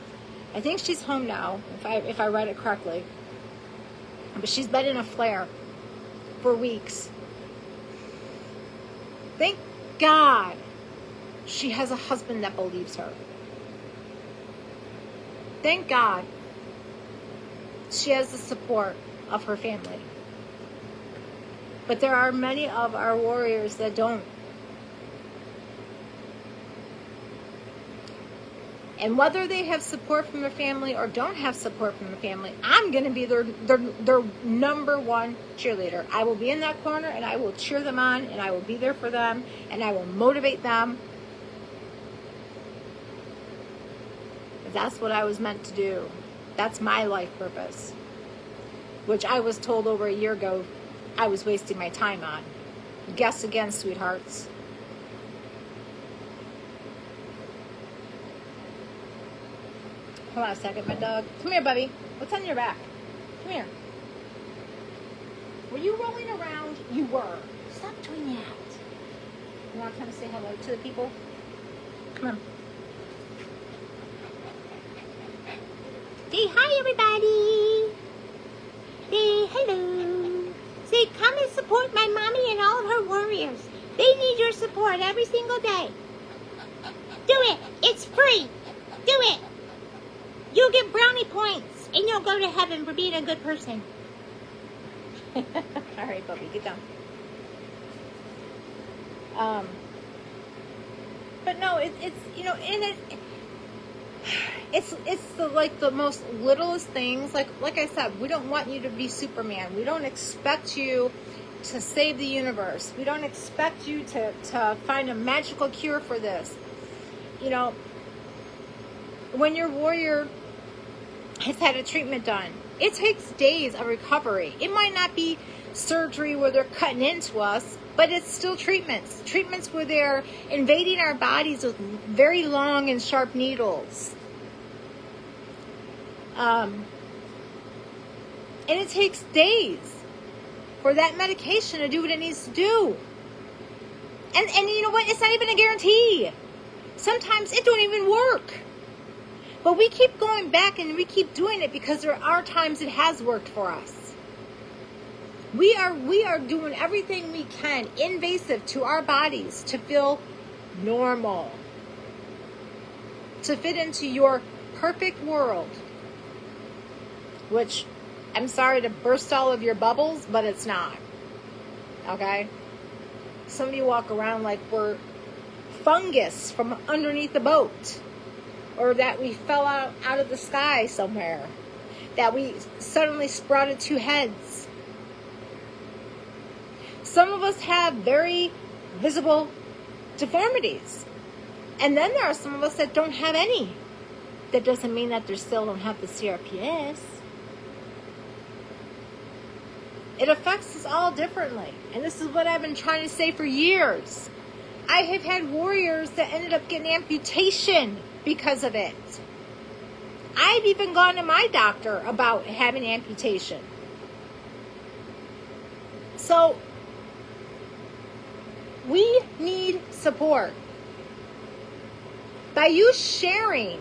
I think she's home now, if I read it correctly. But she's been in a flare for weeks. Thank God she has a husband that believes her. Thank God she has the support of her family. But there are many of our warriors that don't. And whether they have support from their family or don't have support from their family, I'm going to be their number one cheerleader. I will be in that corner and I will cheer them on and I will be there for them and I will motivate them. That's what I was meant to do. That's my life purpose, which I was told over a year ago I was wasting my time on. Guess again, sweethearts. Hold on a second, my dog. Come here, buddy. What's on your back? Come here. Were you rolling around? You were. Stop doing that. You want to come say hello to the people? Come on. Say hi, everybody. Say hello. Say, come and support my mommy and all of her warriors. They need your support every single day. Do it. It's free. Do it. You'll get brownie points, and you'll go to heaven for being a good person. All right, Bubby, get down. But no, it's the most littlest things. Like I said, we don't want you to be Superman. We don't expect you to save the universe. We don't expect you to find a magical cure for this. When your warrior has had a treatment done, it takes days of recovery. It might not be surgery where they're cutting into us, but it's still treatments. Treatments where they're invading our bodies with very long and sharp needles. And it takes days for that medication to do what it needs to do. And you know what? It's not even a guarantee. Sometimes it don't even work. But we keep going back and we keep doing it because there are times it has worked for us. We are doing everything we can invasive to our bodies to feel normal. To fit into your perfect world. Which, I'm sorry to burst all of your bubbles, but it's not. Okay? Some of you walk around like we're fungus from underneath the boat. Or that we fell out of the sky somewhere. That we suddenly sprouted two heads. Some of us have very visible deformities. And then there are some of us that don't have any. That doesn't mean that they still don't have the CRPS. It affects us all differently. And this is what I've been trying to say for years. I have had warriors that ended up getting amputation because of it. I've even gone to my doctor about having amputation. So, we need support. By you sharing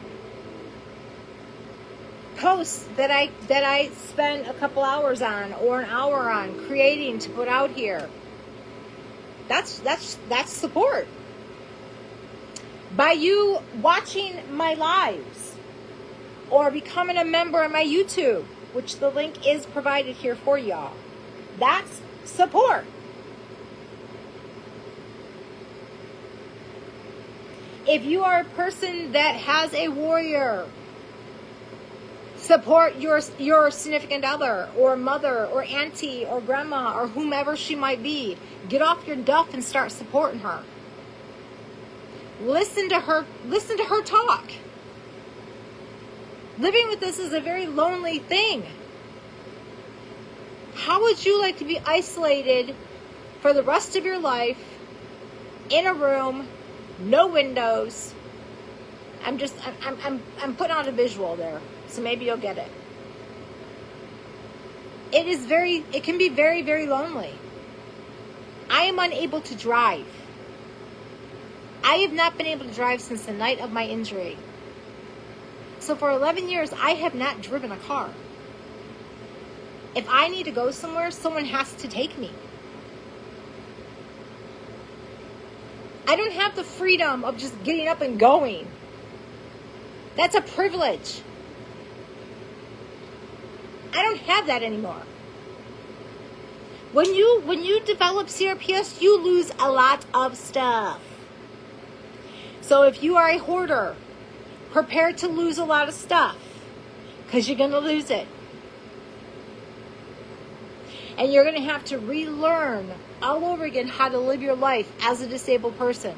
posts that I spend a couple hours on or an hour on creating to put out here. That's support. By you watching my lives or becoming a member of my YouTube, which the link is provided here for y'all. That's support. If you are a person that has a warrior, support your significant other or mother or auntie or grandma or whomever she might be. Get off your duff and start supporting her. Listen to her talk. Living with this is a very lonely thing. How would you like to be isolated for the rest of your life in a room, no windows? I'm putting out a visual there, so maybe you'll get it. It can be very, very lonely. I am unable to drive. I have not been able to drive since the night of my injury. So for 11 years, I have not driven a car. If I need to go somewhere, someone has to take me. I don't have the freedom of just getting up and going. That's a privilege. I don't have that anymore. When you develop CRPS, you lose a lot of stuff. So if you are a hoarder, prepare to lose a lot of stuff, because you're going to lose it. And you're going to have to relearn all over again how to live your life as a disabled person.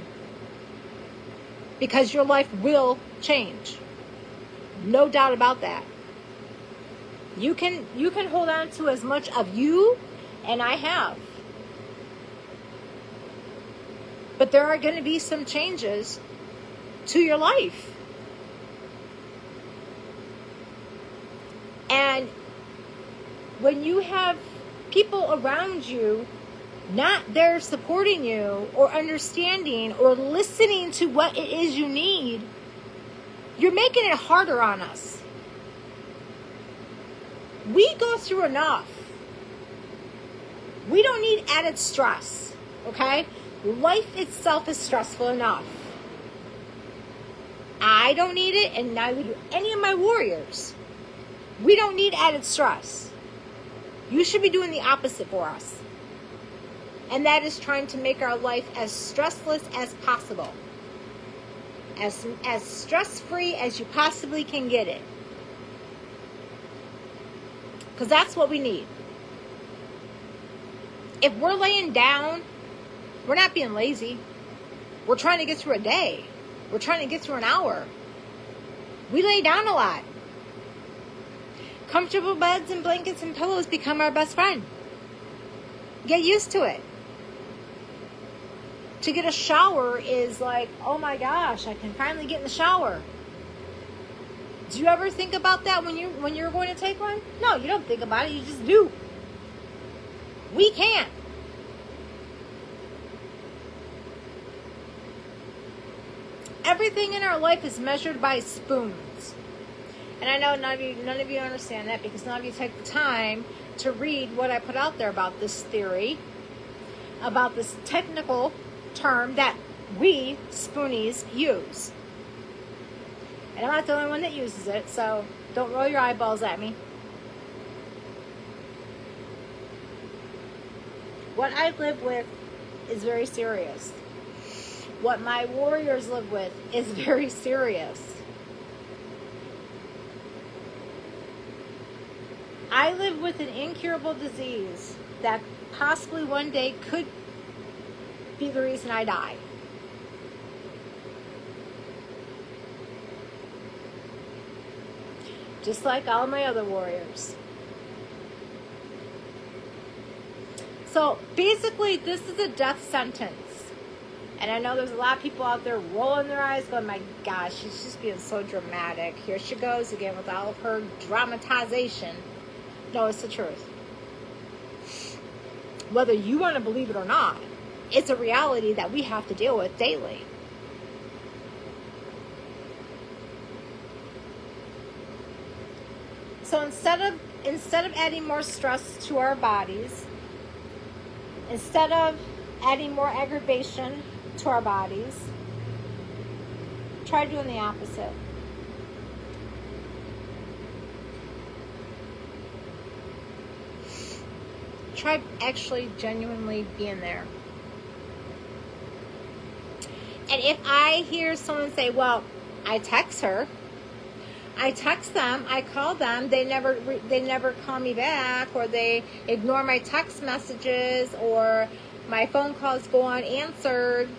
Because your life will change. No doubt about that. You can hold on to as much of you, and I have. But there are going to be some changes to your life. And when you have people around you not there supporting you or understanding or listening to what it is you need, you're making it harder on us. We go through enough. We don't need added stress, okay? Life itself is stressful enough. I don't need it, and neither do any of my warriors. We don't need added stress. You should be doing the opposite for us. And that is trying to make our life as stressless as possible. As stress-free as you possibly can get it. Because that's what we need. If we're laying down, we're not being lazy. We're trying to get through a day. We're trying to get through an hour. We lay down a lot. Comfortable beds and blankets and pillows become our best friend. Get used to it. To get a shower is like, oh my gosh, I can finally get in the shower. Do you ever think about that when you're going to take one? No, you don't think about it. You just do. We can't. Everything in our life is measured by spoons. And I know none of you understand that, because none of you take the time to read what I put out there about this theory, about this technical term that we spoonies use. And I'm not the only one that uses it, so don't roll your eyeballs at me. What I live with is very serious. What my warriors live with is very serious. I live with an incurable disease that possibly one day could be the reason I die. Just like all my other warriors. So basically, this is a death sentence. And I know there's a lot of people out there rolling their eyes going, my gosh, she's just being so dramatic. Here she goes again with all of her dramatization. No, it's the truth. Whether you want to believe it or not, it's a reality that we have to deal with daily. So instead of adding more stress to our bodies, instead of adding more aggravation to our bodies, try doing the opposite. Try actually genuinely being there. And if I hear someone say, well, I text her, I text them, I call them, they never call me back, or they ignore my text messages, or my phone calls go unanswered,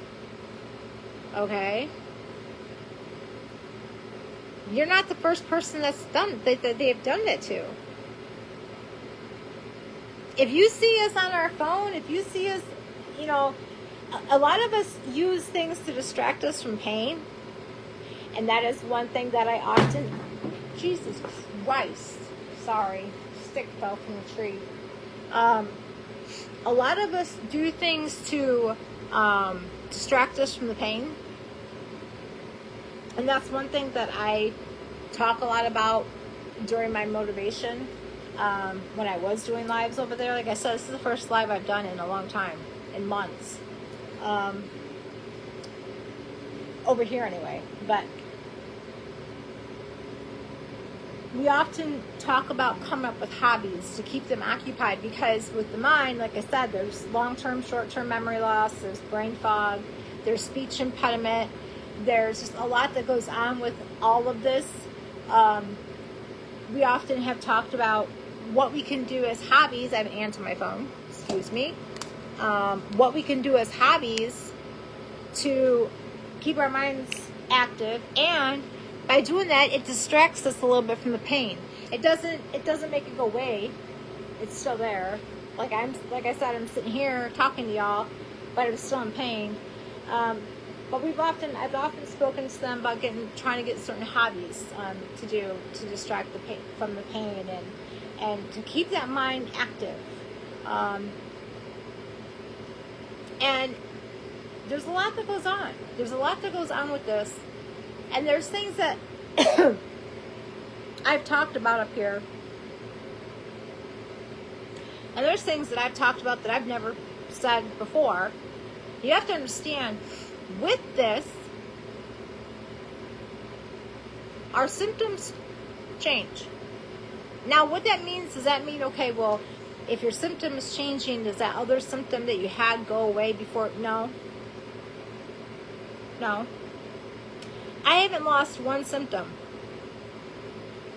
okay? You're not the first person that they've done that to. If you see us on our phone, if you see us, you know, a lot of us use things to distract us from pain. And that is one thing that I often, Jesus Christ, sorry, stick fell from the tree. A lot of us do things to distract us from the pain. And that's one thing that I talk a lot about during my motivation. When I was doing lives over there, like I said, this is the first live I've done in a long time, in months. Over here anyway. But we often talk about coming up with hobbies to keep them occupied, because with the mind, like I said, there's long-term, short-term memory loss, there's brain fog, there's speech impediment, there's just a lot that goes on with all of this. We often have talked about what we can do as hobbies. I have an ant on my phone, excuse me. What we can do as hobbies to keep our minds active, and by doing that, it distracts us a little bit from the pain. It doesn't make it go away. It's still there. Like I said, I'm sitting here talking to y'all, but I'm still in pain. But I've often spoken to them about trying to get certain hobbies to do to distract the pain from the pain, and to keep that mind active. And there's a lot that goes on. There's a lot that goes on with this. And there's things that I've talked about up here. And there's things that I've talked about that I've never said before. You have to understand, with this, our symptoms change. Now, what that means, does that mean, okay, well, if your symptom is changing, does that other symptom that you had go away before? No. No. I haven't lost one symptom.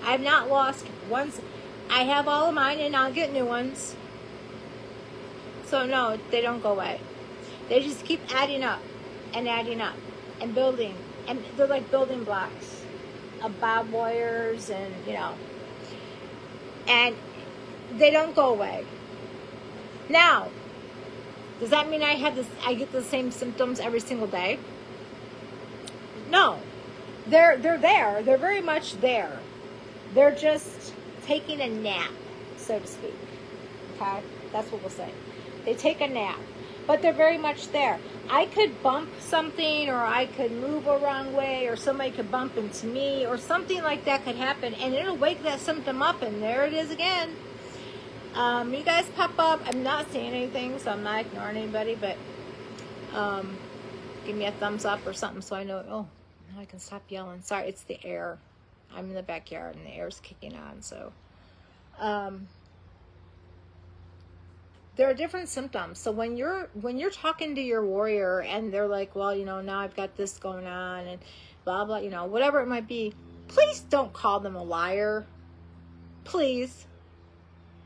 I have not lost one. I have all of mine, and I'll get new ones. So no, they don't go away. They just keep adding up and building. And they're like building blocks of barbed wires, and, you know. And they don't go away. Now, does that mean I get the same symptoms every single day? No. They're there. They're very much there. They're just taking a nap, so to speak. Okay? That's what we'll say. They take a nap. But they're very much there. I could bump something, or I could move a wrong way, or somebody could bump into me, or something like that could happen, and it'll wake that symptom up, and there it is again. You guys pop up. I'm not saying anything, so I'm not ignoring anybody, but give me a thumbs up or something so I know, oh, now I can stop yelling. Sorry, it's the air. I'm in the backyard, and the air's kicking on, so... there are different symptoms. So when you're talking to your warrior, and they're like, well, you know, now I've got this going on, and blah, blah, you know, whatever it might be, please don't call them a liar. Please.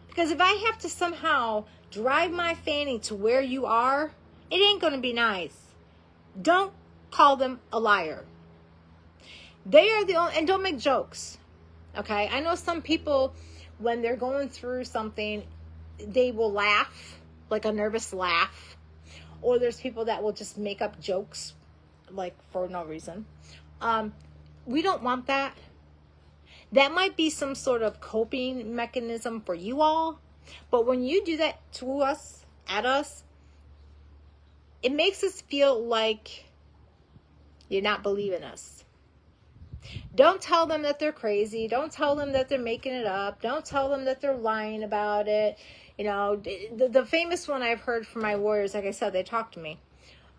Because if I have to somehow drive my fanny to where you are, it ain't going to be nice. Don't call them a liar. They are the only, and don't make jokes. Okay? I know some people, when they're going through something, they will laugh, like a nervous laugh. Or there's people that will just make up jokes, like, for no reason. We don't want that. That might be some sort of coping mechanism for you all. But when you do that to us, at us, it makes us feel like you're not believing us. Don't tell them that they're crazy. Don't tell them that they're making it up. Don't tell them that they're lying about it. You know, the famous one I've heard from my warriors, like I said, they talk to me.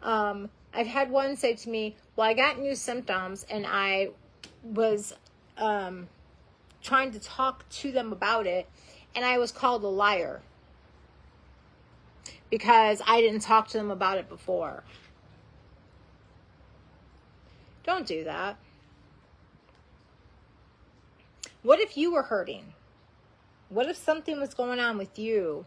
I've had one say to me, well, I got new symptoms and I was trying to talk to them about it, and I was called a liar because I didn't talk to them about it before. Don't do that. What if you were hurting? What if something was going on with you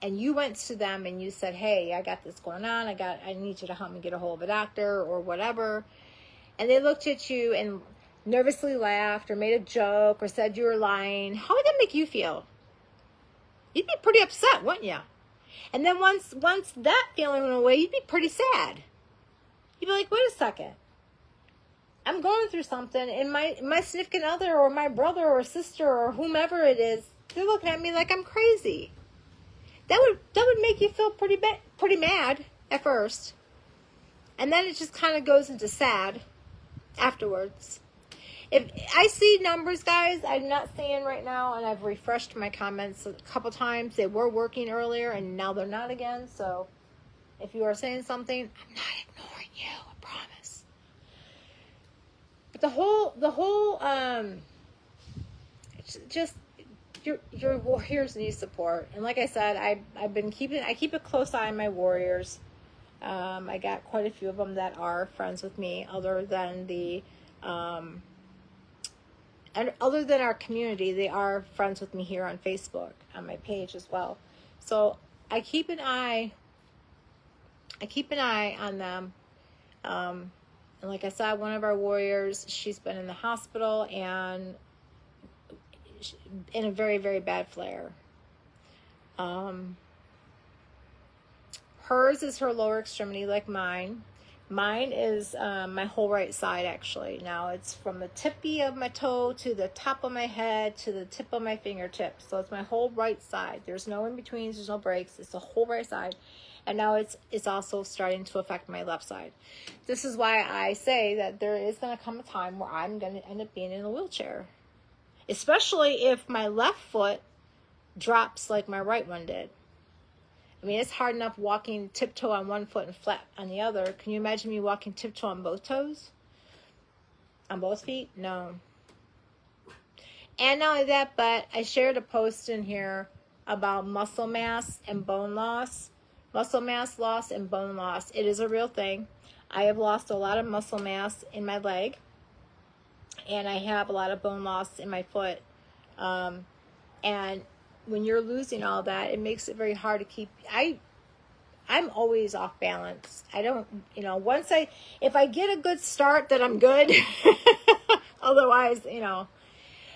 and you went to them and you said, hey, I got this going on. I need you to help me get a hold of a doctor or whatever. And they looked at you and nervously laughed or made a joke or said you were lying. How would that make you feel? You'd be pretty upset, wouldn't you? And then once that feeling went away, you'd be pretty sad. You'd be like, wait a second. I'm going through something, and my significant other or my brother or sister or whomever it is, they're looking at me like I'm crazy. That would make you feel pretty mad at first. And then it just kind of goes into sad afterwards. If I see numbers, guys, I'm not seeing right now, and I've refreshed my comments a couple times. They were working earlier, and now they're not again. So if you are saying something, I'm not ignoring you, I promise. But the whole just your warriors need support. And like I said, I keep a close eye on my warriors. I got quite a few of them that are friends with me, other than other than our community. They are friends with me here on Facebook, on my page as well. So I keep an eye on them. And like I said, one of our warriors, she's been in the hospital and in a very, very bad flare. Hers is her lower extremity, like mine. Mine is my whole right side, actually. Now it's from the tippy of my toe to the top of my head to the tip of my fingertips. So it's my whole right side. There's no in-betweens, there's no breaks. It's the whole right side. And now it's also starting to affect my left side. This is why I say that there is going to come a time where I'm going to end up being in a wheelchair. Especially if my left foot drops like my right one did. I mean, it's hard enough walking tiptoe on one foot and flat on the other. Can you imagine me walking tiptoe on both toes? On both feet? No. And not only that, but I shared a post in here about muscle mass and bone loss. Muscle mass loss and bone loss. It is a real thing. I have lost a lot of muscle mass in my leg. And I have a lot of bone loss in my foot. And when you're losing all that, it makes it very hard to keep. I'm always off balance. I don't, if I get a good start, then I'm good. Otherwise, and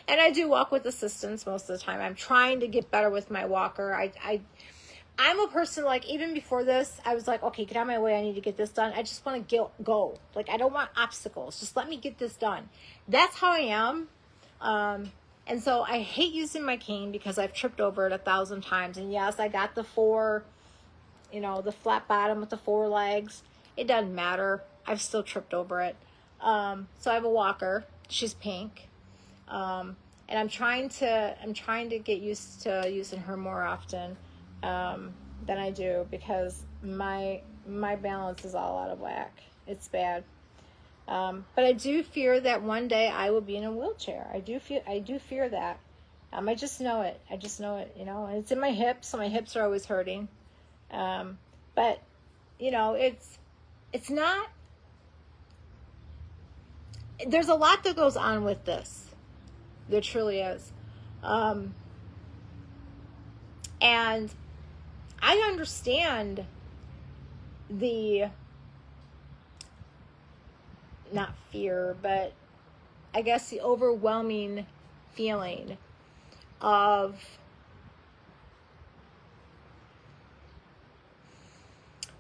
I do walk with assistance most of the time. I'm trying to get better with my walker. I'm a person, like, even before this, I was like, okay, get out of my way. I need to get this done. I just want to go. Like, I don't want obstacles. Just let me get this done. That's how I am. And so I hate using my cane because I've tripped over it 1,000 times. And yes, I got the the flat bottom with the 4 legs. It doesn't matter. I've still tripped over it. So I have a walker. She's pink. And I'm trying to get used to using her more often than I do, because my balance is all out of whack. It's bad. But I do fear that one day I will be in a wheelchair. I do fear that. I just know it. And it's in my hips, so my hips are always hurting. But it's not, there's a lot that goes on with this. There truly is. And I understand not fear, but I guess the overwhelming feeling of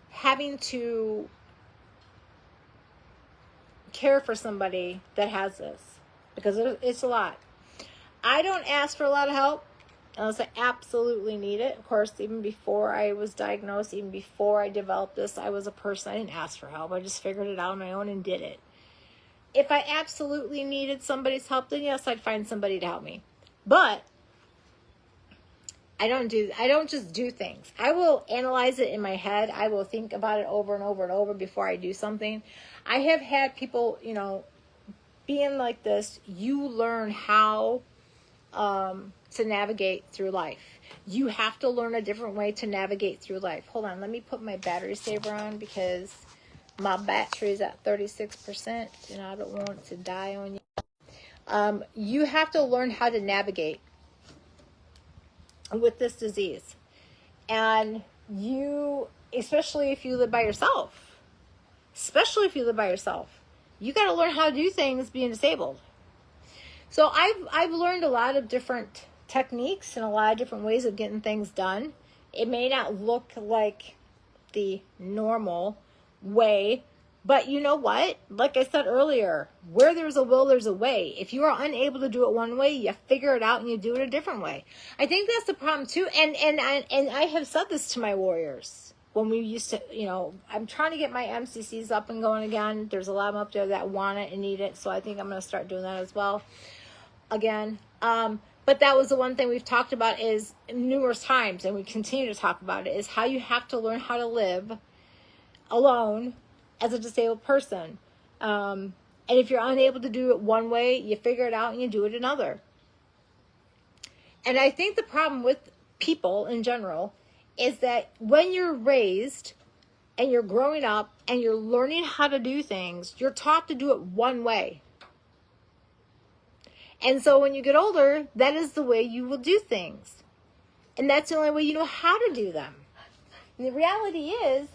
having to care for somebody that has this, because it's a lot. I don't ask for a lot of help unless I absolutely need it. Of course, even before I was diagnosed, even before I developed this, I was a person, I didn't ask for help. I just figured it out on my own and did it. if I absolutely needed somebody's help, then yes, I'd find somebody to help me. But I don't just do things. I will analyze it in my head. I will think about it over and over and over before I do something. I have had people, being like this, you learn how to navigate through life. You have to learn a different way to navigate through life. Hold on, let me put my battery saver on because my battery is at 36% and I don't want it to die on you. You have to learn how to navigate with this disease. And you, especially if you live by yourself, you got to learn how to do things being disabled. So I've learned a lot of different techniques and a lot of different ways of getting things done. It may not look like the normal way, but you know what? Like I said earlier, where there's a will, there's a way. If you are unable to do it one way, you figure it out and you do it a different way. I think that's the problem too. And I have said this to my warriors when we used to, I'm trying to get my MCCs up and going again. There's a lot of them up there that want it and need it. So I think I'm going to start doing that as well again. But that was the one thing we've talked about is numerous times, and we continue to talk about it, is how you have to learn how to live alone as a disabled person. And if you're unable to do it one way, you figure it out and you do it another. And I think the problem with people in general is that when you're raised and you're growing up and you're learning how to do things, you're taught to do it one way. And so when you get older, that is the way you will do things. And that's the only way you know how to do them. And the reality is,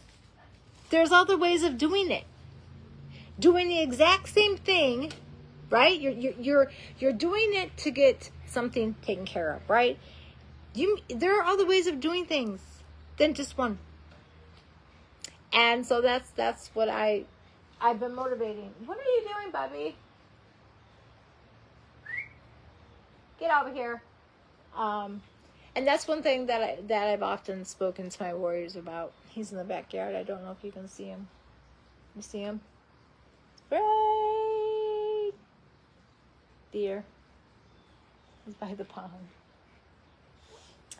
there's other ways of doing it. Doing the exact same thing, right? You're doing it to get something taken care of, right? There are other ways of doing things than just one. And so that's what I've been motivating. What are you doing, Bubby? Get over here. And that's one thing that I've often spoken to my warriors about. He's in the backyard. I don't know if you can see him. You see him? Right there. He's by the pond.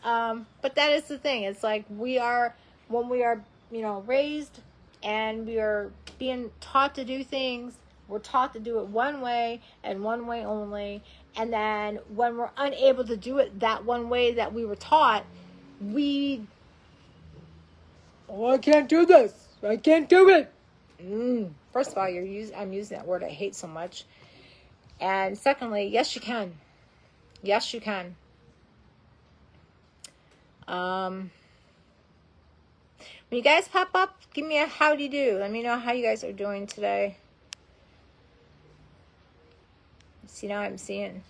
But that is the thing. It's like when we are, raised and we are being taught to do things, we're taught to do it one way and one way only. And then when we're unable to do it that one way that we were taught, I can't do this. I can't do it. First of all, I'm using that word I hate so much. And secondly, yes, you can. Yes, you can. When you guys pop up, give me a howdy do. Let me know how you guys are doing today. See, now I'm seeing.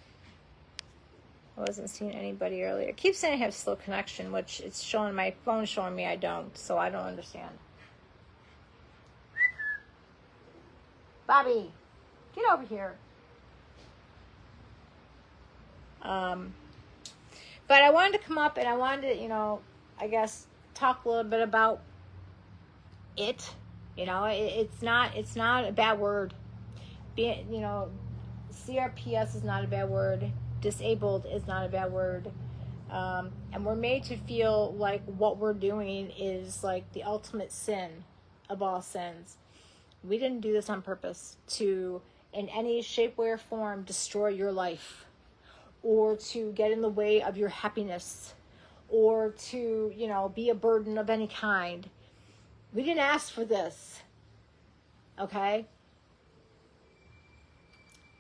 I wasn't seeing anybody earlier. It keeps saying I have slow connection, which it's showing my phone showing me I don't, so I don't understand. Bobby, get over here. But I wanted to come up and I wanted to, I guess talk a little bit about it. It's not a bad word. CRPS is not a bad word. Disabled is not a bad word. And we're made to feel like what we're doing is like the ultimate sin of all sins. We didn't do this on purpose to, in any shape, way, or form, destroy your life, or to get in the way of your happiness, or to, be a burden of any kind. We didn't ask for this. Okay?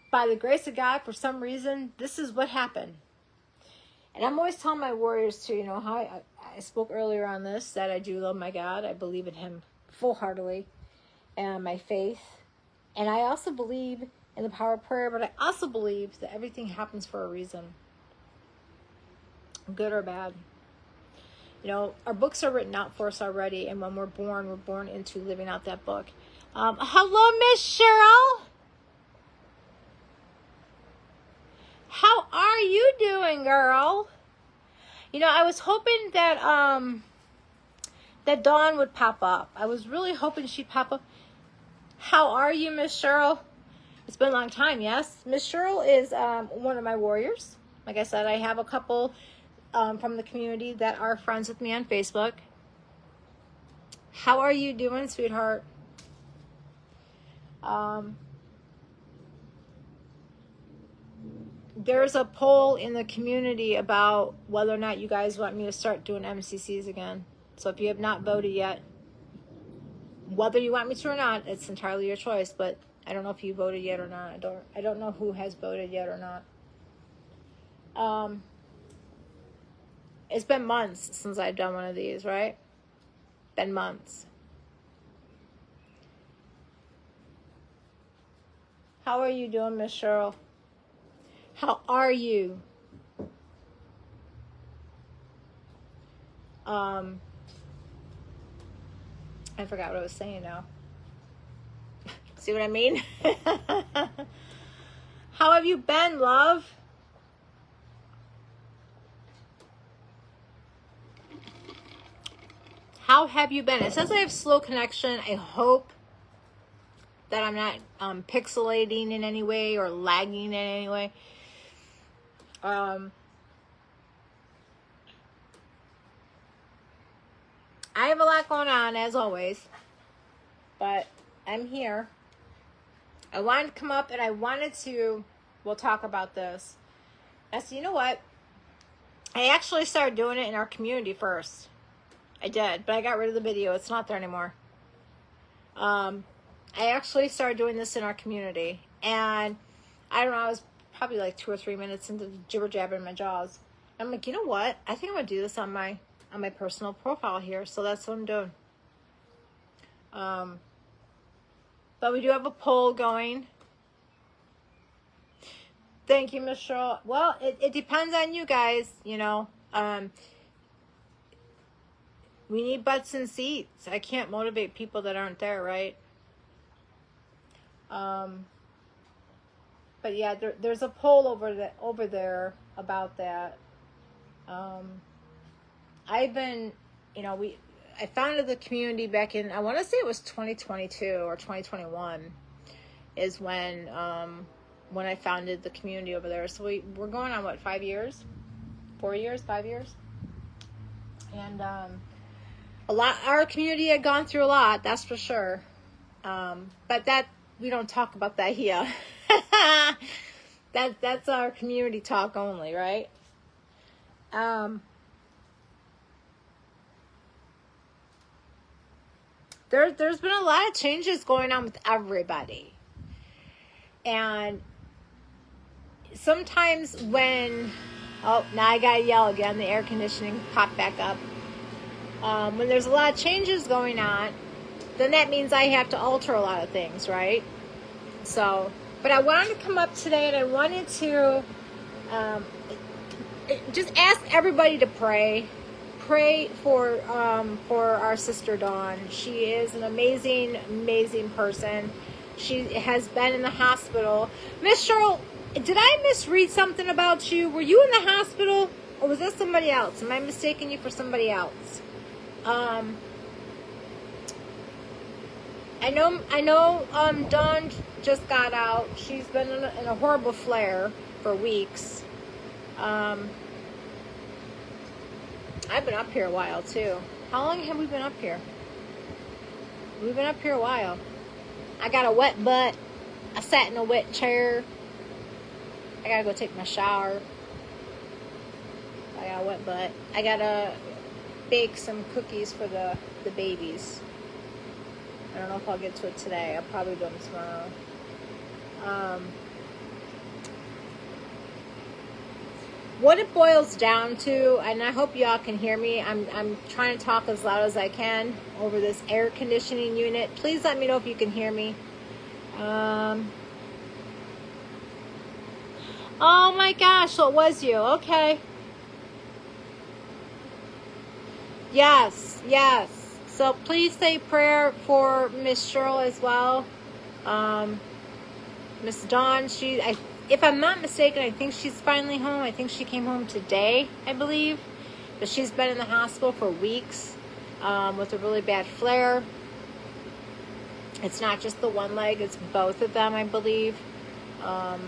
By the grace of God, for some reason, this is what happened. And I'm always telling my warriors too, how I spoke earlier on this, that I do love my God. I believe in him full-heartedly, and my faith. And I also believe in the power of prayer, but I also believe that everything happens for a reason, good or bad. Our books are written out for us already, and when we're born into living out that book. Hello, Miss Cheryl. How are you doing, girl? I was hoping that that Dawn would pop up. I was really hoping she'd pop up. How are you, Miss Cheryl? It's been a long time, yes. Miss Cheryl is one of my warriors. Like I said, I have a couple from the community that are friends with me on Facebook. How are you doing, sweetheart? There's a poll in the community about whether or not you guys want me to start doing MCCs again. So if you have not voted yet, whether you want me to or not, it's entirely your choice. But I don't know if you voted yet or not. I don't know who has voted yet or not. It's been months since I've done one of these, right? Been months. How are you doing, Miss Cheryl? How are you? I forgot what I was saying now. See what I mean? How have you been, love? How have you been? It says I have slow connection. I hope that I'm not pixelating in any way or lagging in any way. I have a lot going on, as always, but I'm here. I wanted to come up and I wanted to, we'll talk about this. I said, you know what? I actually started doing it in our community first. I did, but I got rid of the video. It's not there anymore. I actually started doing this in our community, and I don't know, I was probably like 2 or 3 minutes into jibber jabber in my jaws. I'm like, you know what? I think I'm gonna do this on my personal profile here, so that's what I'm doing. But we do have a poll going. Thank you, Miss Cheryl. Well, it depends on you guys, you know. We need butts and seats. I can't motivate people that aren't there, right? But yeah, there's a poll over there about that. I've been, you know, I founded the community back in, I want to say it was 2022 or 2021 is when I founded the community over there. So we're going on, what, 5 years? 4 years? 5 years? And our community had gone through a lot, that's for sure. But that, we don't talk about that here. That's our community talk only, right? There's been a lot of changes going on with everybody. And sometimes when, oh, now I gotta yell again, the air conditioning popped back up. When there's a lot of changes going on, then that means I have to alter a lot of things, right? So, but I wanted to come up today and I wanted to just ask everybody to pray. Pray for our sister Dawn. She is an amazing, amazing person. She has been in the hospital. Miss Cheryl, did I misread something about you? Were you in the hospital, or was that somebody else? Am I mistaking you for somebody else? I know. Dawn just got out. She's been in a horrible flare for weeks. I've been up here a while too. How long have we been up here? We've been up here a while. I got a wet butt. I sat in a wet chair. I gotta go take my shower. I got a wet butt. I gotta bake some cookies for the babies. I don't know if I'll get to it today. I'll probably do them tomorrow. What it boils down to, and I hope y'all can hear me. I'm trying to talk as loud as I can over this air conditioning unit. Please let me know if you can hear me. Oh my gosh, so it was you. Okay. Yes. So please say prayer for Miss Cheryl as well. Miss Dawn, if I'm not mistaken, I think she's finally home. I think she came home today, I believe. But she's been in the hospital for weeks with a really bad flare. It's not just the one leg, it's both of them, I believe. Um,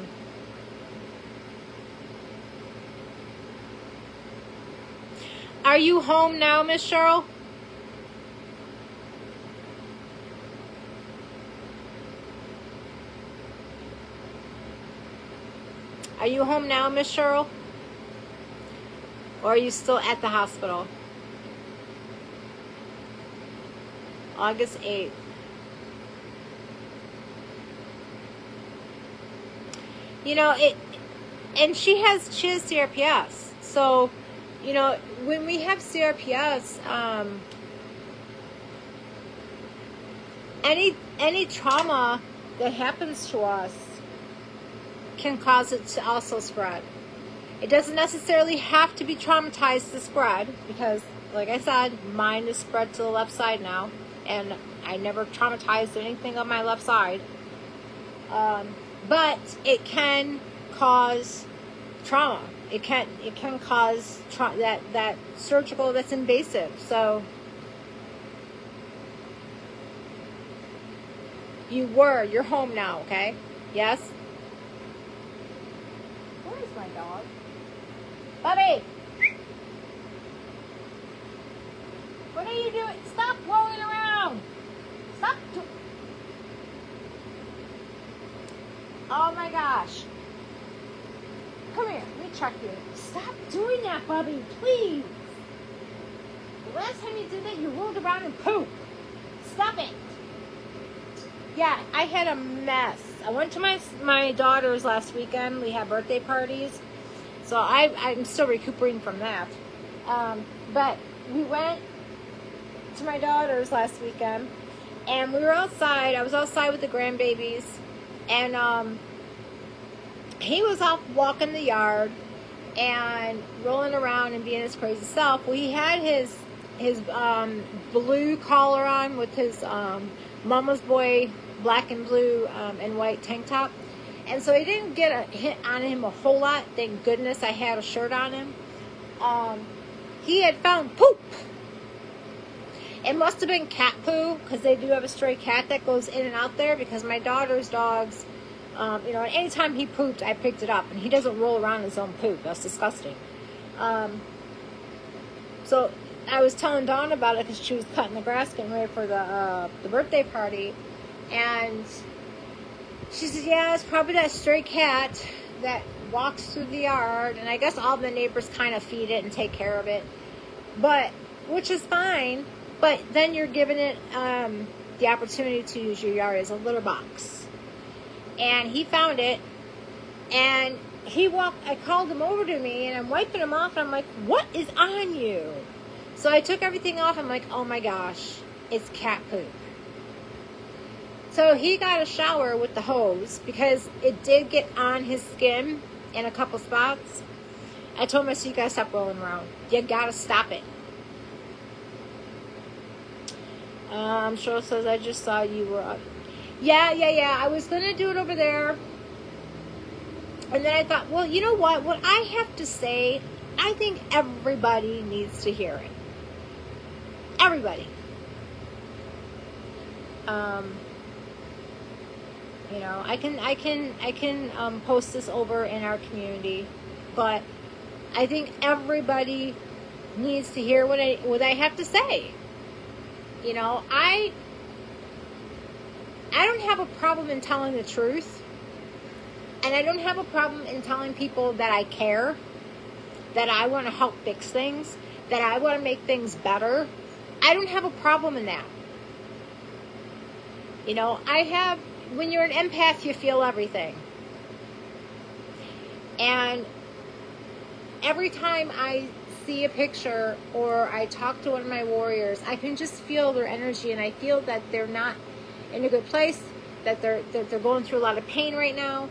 are you home now, Miss Cheryl? Are you home now, Miss Cheryl? Or are you still at the hospital? August 8th. You know, and she has CRPS. So, you know, when we have CRPS, any trauma that happens to us can cause it to also spread. It doesn't necessarily have to be traumatized to spread, because, like I said, mine is spread to the left side now, and I never traumatized anything on my left side. But it can cause trauma. It can cause that surgical, that's invasive. So you're home now, okay? Yes? Where is my dog? Bubby! What are you doing? Stop rolling around! Stop! Oh my gosh. Come here, let me check you. Stop doing that, Bubby, please. The last time you did that, you rolled around and pooped. Stop it. Yeah, I had a mess. I went to my daughter's last weekend. We had birthday parties. So I'm still recuperating from that. But we went to my daughter's last weekend, and we were outside. I was outside with the grandbabies, and he was off walking the yard and rolling around and being his crazy self. Well, he had his blue collar on with his mama's boy black and blue and white tank top. And so he didn't get a hit on him a whole lot. Thank goodness I had a shirt on him. He had found poop. It must have been cat poo, because they do have a stray cat that goes in and out there, because my daughter's dogs, you know, anytime he pooped, I picked it up. And he doesn't roll around his own poop. That's disgusting. So I was telling Dawn about it, because she was cutting the grass, getting ready for the birthday party. And she says, yeah, it's probably that stray cat that walks through the yard. And I guess all the neighbors kind of feed it and take care of it. But, which is fine. But then you're giving it the opportunity to use your yard as a litter box. And he found it. And I called him over to me, and I'm wiping him off. And I'm like, what is on you? So I took everything off. I'm like, oh my gosh, it's cat poop. So he got a shower with the hose, because it did get on his skin in a couple spots. I told him, I said, you gotta stop rolling around. You gotta stop it. Cheryl says, I just saw you were up. Yeah. I was gonna do it over there. And then I thought, well, you know what? What I have to say, I think everybody needs to hear it. Everybody. You know, I can post this over in our community, but I think everybody needs to hear what I have to say. You know, I don't have a problem in telling the truth, and I don't have a problem in telling people that I care, that I want to help fix things, that I want to make things better. I don't have a problem in that. You know, when you're an empath, you feel everything. And every time I see a picture or I talk to one of my warriors, I can just feel their energy, and I feel that they're not in a good place, that they're going through a lot of pain right now.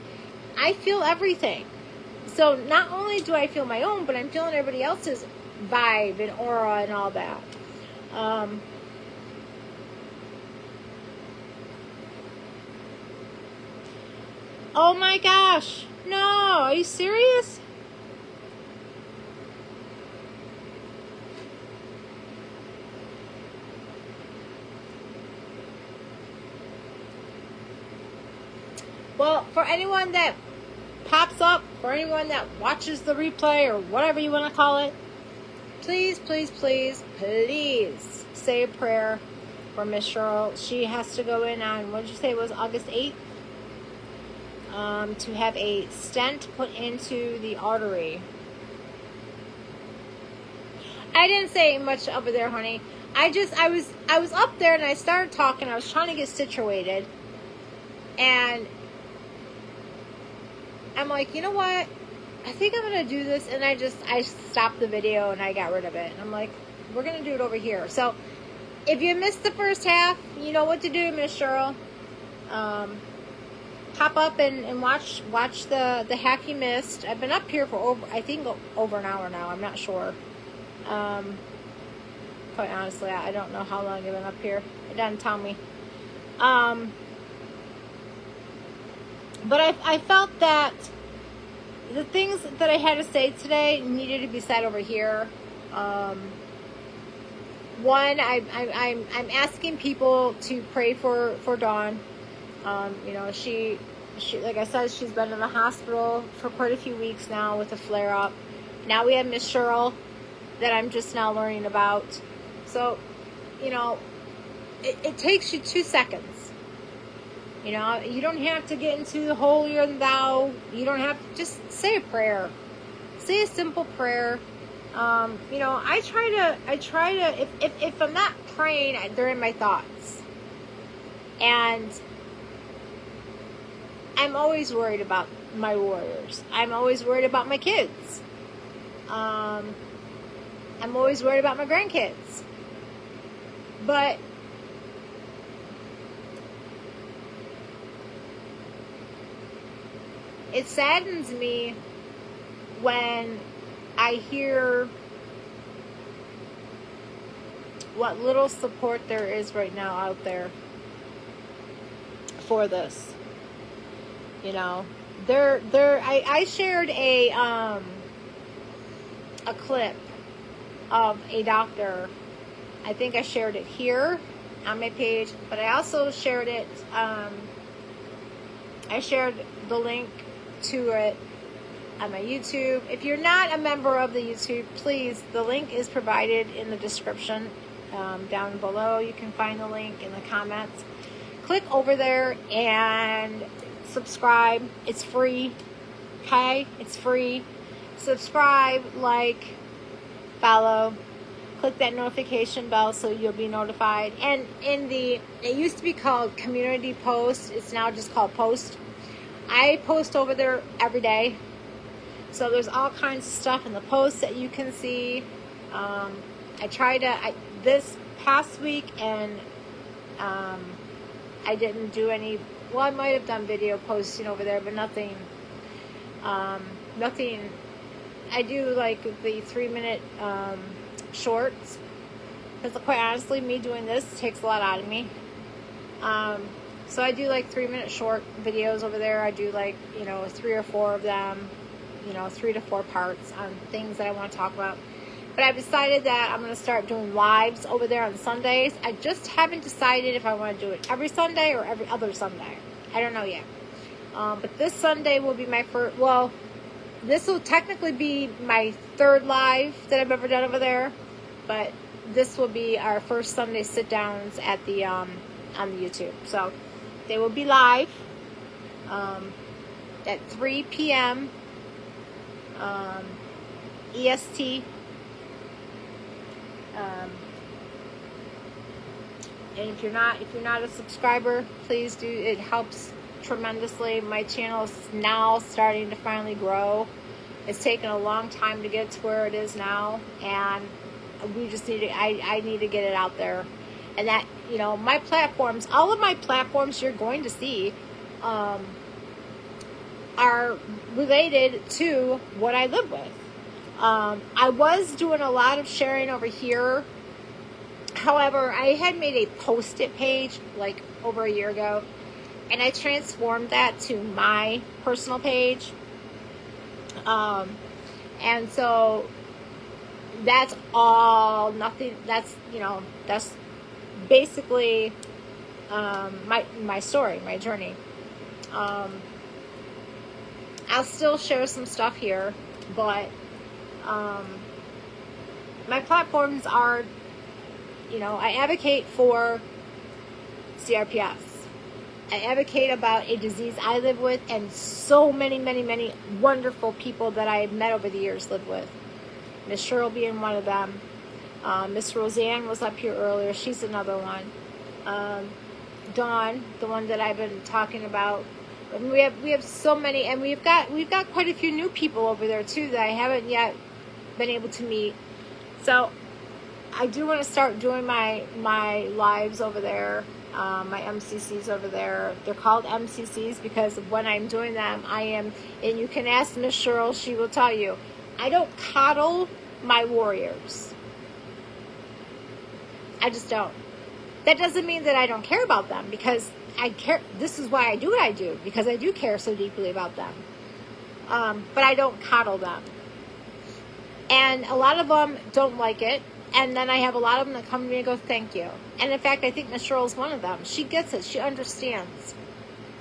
I feel everything. So not only do I feel my own, but I'm feeling everybody else's vibe and aura and all that. Oh my gosh. No, are you serious? Well, for anyone that pops up, for anyone that watches the replay or whatever you want to call it, please, please, please, please say a prayer for Miss Cheryl. She has to go in on, what did you say it was, August 8th? To have a stent put into the artery. I didn't say much over there, honey. I was up there and I started talking. I was trying to get situated. And I'm like, you know what? I think I'm going to do this. And I stopped the video and I got rid of it. And I'm like, we're going to do it over here. So if you missed the first half, you know what to do, Miss Cheryl. Pop up and watch the half you missed. I've been up here for over an hour now. I'm not sure. Quite honestly, I don't know how long I've been up here. It doesn't tell me. But I felt that the things that I had to say today needed to be said over here. One, I'm asking people to pray for Dawn. You know, she like I said, she's been in the hospital for quite a few weeks now with a flare-up. Now we have Miss Cheryl that I'm just now learning about. So, you know, it takes you 2 seconds. You know, you don't have to get into the holier than thou. You don't have to, just say a prayer. Say a simple prayer. You know, I try to, if I'm not praying, they're in my thoughts. And I'm always worried about my warriors. I'm always worried about my kids. I'm always worried about my grandkids. But it saddens me when I hear what little support there is right now out there for this. You know, I shared a clip of a doctor. I think I shared it here on my page, but I also shared it, I shared the link to it on my YouTube. If you're not a member of the YouTube, please, the link is provided in the description down below. You can find the link in the comments. Click over there and subscribe. It's free. Okay? It's free. Subscribe, like, follow. Click that notification bell so you'll be notified. And it used to be called Community Post. It's now just called Post. I post over there every day. So there's all kinds of stuff in the posts that you can see. This past week, and I didn't do any, well, I might have done video posting over there, but nothing, I do like the 3-minute shorts, because quite honestly, me doing this takes a lot out of me. So I do like 3-minute short videos over there. I do like, 3 or 4 of them, 3 to 4 parts on things that I want to talk about. But I've decided that I'm going to start doing lives over there on Sundays. I just haven't decided if I want to do it every Sunday or every other Sunday. I don't know yet. But this Sunday will be my first, well, this will technically be my 3rd live that I've ever done over there. But this will be our first Sunday sit-downs at the, on the YouTube. So they will be live at 3 p.m. EST. And if you're not a subscriber, please do. It helps tremendously. My channel is now starting to finally grow. It's taken a long time to get to where it is now, and we just need to, I need to get it out there. And that, my platforms, all of my platforms you're going to see are related to what I live with. I was doing a lot of sharing over here. However, I had made a Post-it page like over a year ago, and I transformed that to my personal page. And so that's all, nothing, that's, that's basically my story, my journey. I'll still share some stuff here, but my platforms are, I advocate for CRPS. I advocate about a disease I live with, and so many, many, many wonderful people that I've met over the years live with. Miss Cheryl being one of them. Miss Roseanne was up here earlier. She's another one. Dawn, the one that I've been talking about. And we have so many, and we've got quite a few new people over there too that I haven't yet been able to meet. So I do want to start doing my lives over there, my MCCs over there. They're called MCCs because when I'm doing them, I am, and you can ask Miss Cheryl, she will tell you, I don't coddle my warriors. I just don't. That doesn't mean that I don't care about them, because I care. This is why I do what I do, because I do care so deeply about them. But I don't coddle them. And a lot of them don't like it. And then I have a lot of them that come to me and go, thank you. And in fact, I think Miss Cheryl is one of them. She gets it. She understands.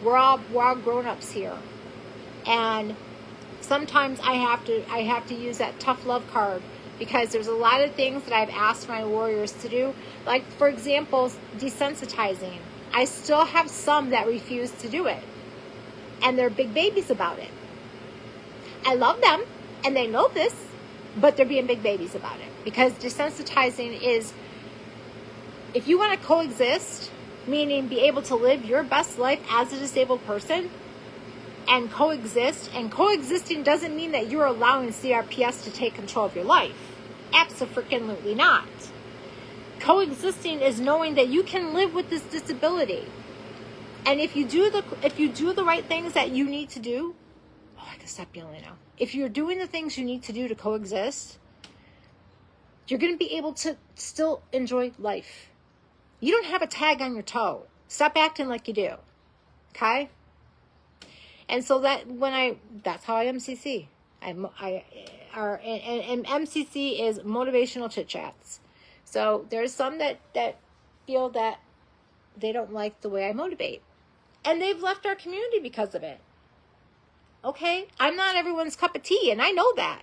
We're all grown-ups here. And sometimes I have to use that tough love card, because there's a lot of things that I've asked my warriors to do. Like, for example, desensitizing. I still have some that refuse to do it. And they're big babies about it. I love them, and they know this, but they're being big babies about it. Because desensitizing is, if you want to coexist, meaning be able to live your best life as a disabled person, and coexist, and coexisting doesn't mean that you're allowing CRPS to take control of your life. Abso-freaking-lutely not. Coexisting is knowing that you can live with this disability. And if you do the right things that you need to do, I can stop yelling now. If you're doing the things you need to do to coexist, you're going to be able to still enjoy life. You don't have a tag on your toe. Stop acting like you do. Okay? And so that's how I MCC. And MCC is motivational chit chats. So there's some that feel that they don't like the way I motivate, and they've left our community because of it. Okay, I'm not everyone's cup of tea, and I know that.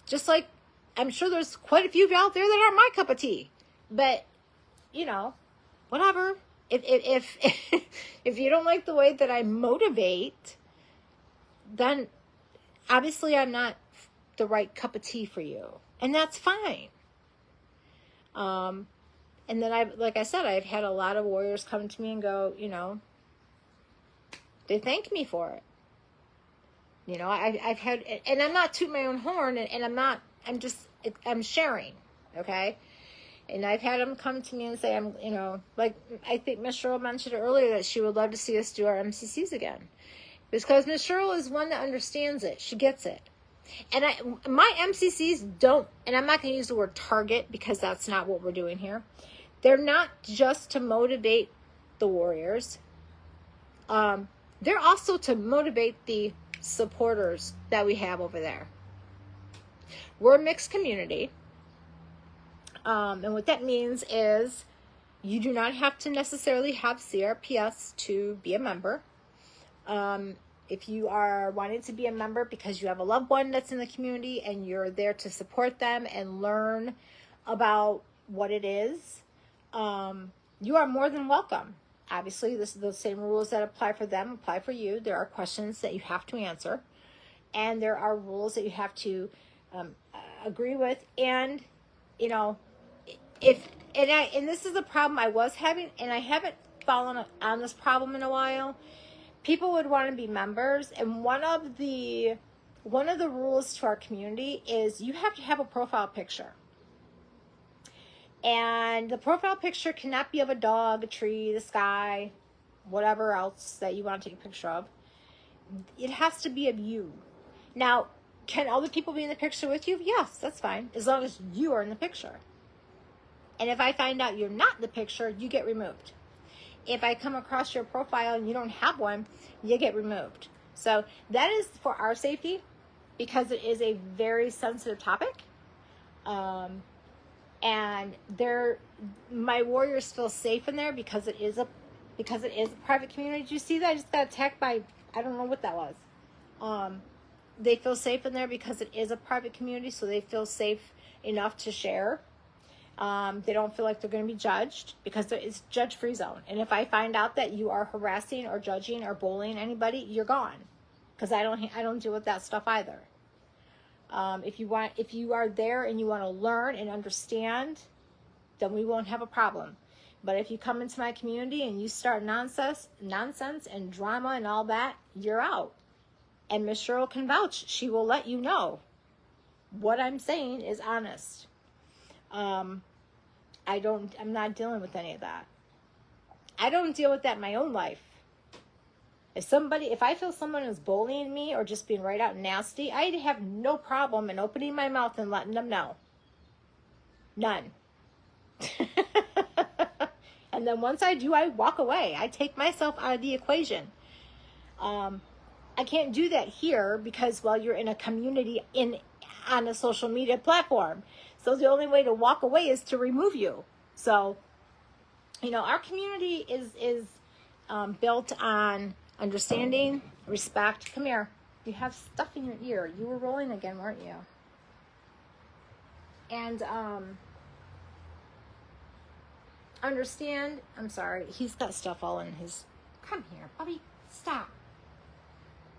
Just like I'm sure there's quite a few out there that aren't my cup of tea. But whatever. If if you don't like the way that I motivate, then obviously I'm not the right cup of tea for you, and that's fine. And then like I said, I've had a lot of warriors come to me and go, they thank me for it. I've had, and I'm not tooting my own horn, and I'm sharing, okay? And I've had them come to me and say, like I think Miss Cheryl mentioned earlier that she would love to see us do our MCCs again. Because Miss Cheryl is one that understands it. She gets it. And my MCCs don't, and I'm not going to use the word target because that's not what we're doing here. They're not just to motivate the warriors. They're also to motivate the supporters that we have over there. We're a mixed community. And what that means is you do not have to necessarily have CRPS to be a member. If you are wanting to be a member because you have a loved one that's in the community and you're there to support them and learn about what it is, you are more than welcome. Obviously, the same rules that apply for them apply for you. There are questions that you have to answer, and there are rules that you have to agree with. And and this is a problem I was having, and I haven't fallen on this problem in a while. People would want to be members, and one of the rules to our community is you have to have a profile picture. And the profile picture cannot be of a dog, a tree, the sky, whatever else that you want to take a picture of. It has to be of you. Now, can other people be in the picture with you? Yes, that's fine, as long as you are in the picture. And if I find out you're not in the picture, you get removed. If I come across your profile and you don't have one, you get removed. So that is for our safety, because it is a very sensitive topic. And my warriors feel safe in there because it is a private community. Did you see that? I just got attacked by, I don't know what that was. They feel safe in there because it is a private community, so they feel safe enough to share. They don't feel like they're going to be judged because it's judge-free zone. And if I find out that you are harassing or judging or bullying anybody, you're gone, because I don't deal with that stuff either. If you are there and you want to learn and understand, then we won't have a problem. But if you come into my community and you start nonsense and drama and all that, you're out. And Miss Cheryl can vouch. She will let you know what I'm saying is honest. I'm not dealing with any of that. I don't deal with that in my own life. If I feel someone is bullying me or just being right out nasty, I have no problem in opening my mouth and letting them know. None. And then once I do, I walk away. I take myself out of the equation. I can't do that here because, well, you're in a community on a social media platform. So the only way to walk away is to remove you. So, our community is built on understanding, respect. Come here. You have stuff in your ear. You were rolling again, weren't you? And understand. I'm sorry. He's got stuff all in his. Come here, Bobby. Stop.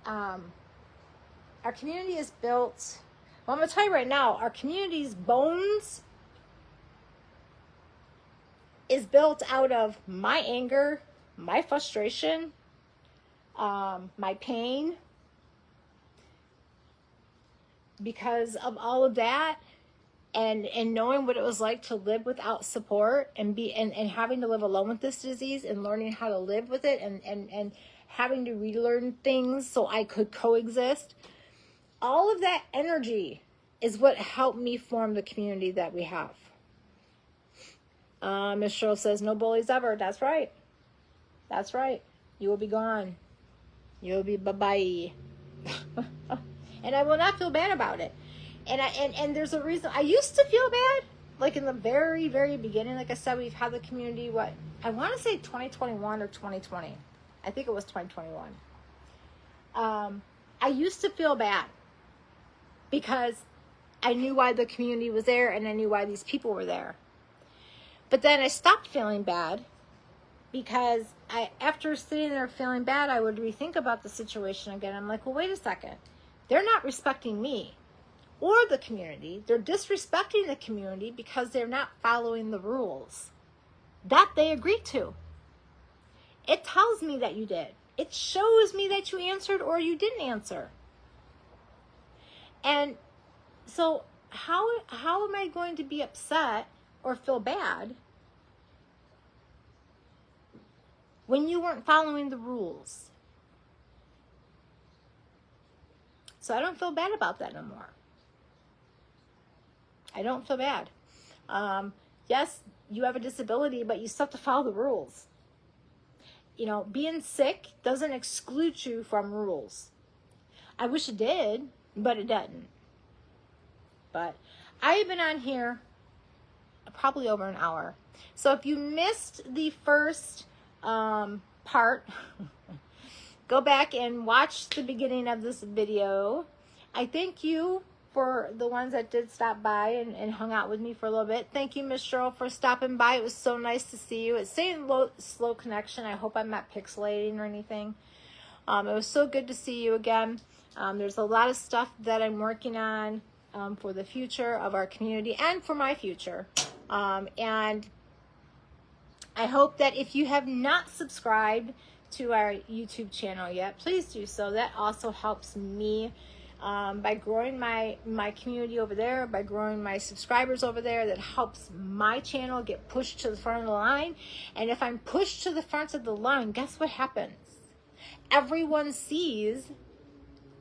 Our community is built. Well, I'm going to tell you right now, our community's bones is built out of my anger, my frustration, my pain. Because of all of that, and knowing what it was like to live without support and having to live alone with this disease and learning how to live with it and having to relearn things so I could coexist. All of that energy is what helped me form the community that we have. Ms. Cheryl says, no bullies ever. That's right. That's right. You will be gone. You'll be bye-bye. And I will not feel bad about it. And there's a reason. I used to feel bad. Like in the very, very beginning, like I said, we've had the community, I want to say 2021 or 2020. I think it was 2021. I used to feel bad because I knew why the community was there and I knew why these people were there. But then I stopped feeling bad because after sitting there feeling bad, I would rethink about the situation again. I'm like, well, wait a second. They're not respecting me or the community. They're disrespecting the community because they're not following the rules that they agreed to. It tells me that you did. It shows me that you answered or you didn't answer. And so how am I going to be upset or feel bad when you weren't following the rules? So I don't feel bad about that no more. I don't feel bad. Yes, you have a disability, but you still have to follow the rules. Being sick doesn't exclude you from rules. I wish it did, but it doesn't. But I've been on here probably over an hour. So if you missed the first part, go back and watch the beginning of this video. I thank you for the ones that did stop by and hung out with me for a little bit. Thank you, Miss Cheryl, for stopping by. It was so nice to see you. It's saying slow connection. I hope I'm not pixelating or anything. It was so good to see you again. There's a lot of stuff that I'm working on for the future of our community and for my future. And I hope that if you have not subscribed to our YouTube channel yet, please do so. That also helps me by growing my community over there, by growing my subscribers over there. That helps my channel get pushed to the front of the line. And if I'm pushed to the front of the line, guess what happens? Everyone sees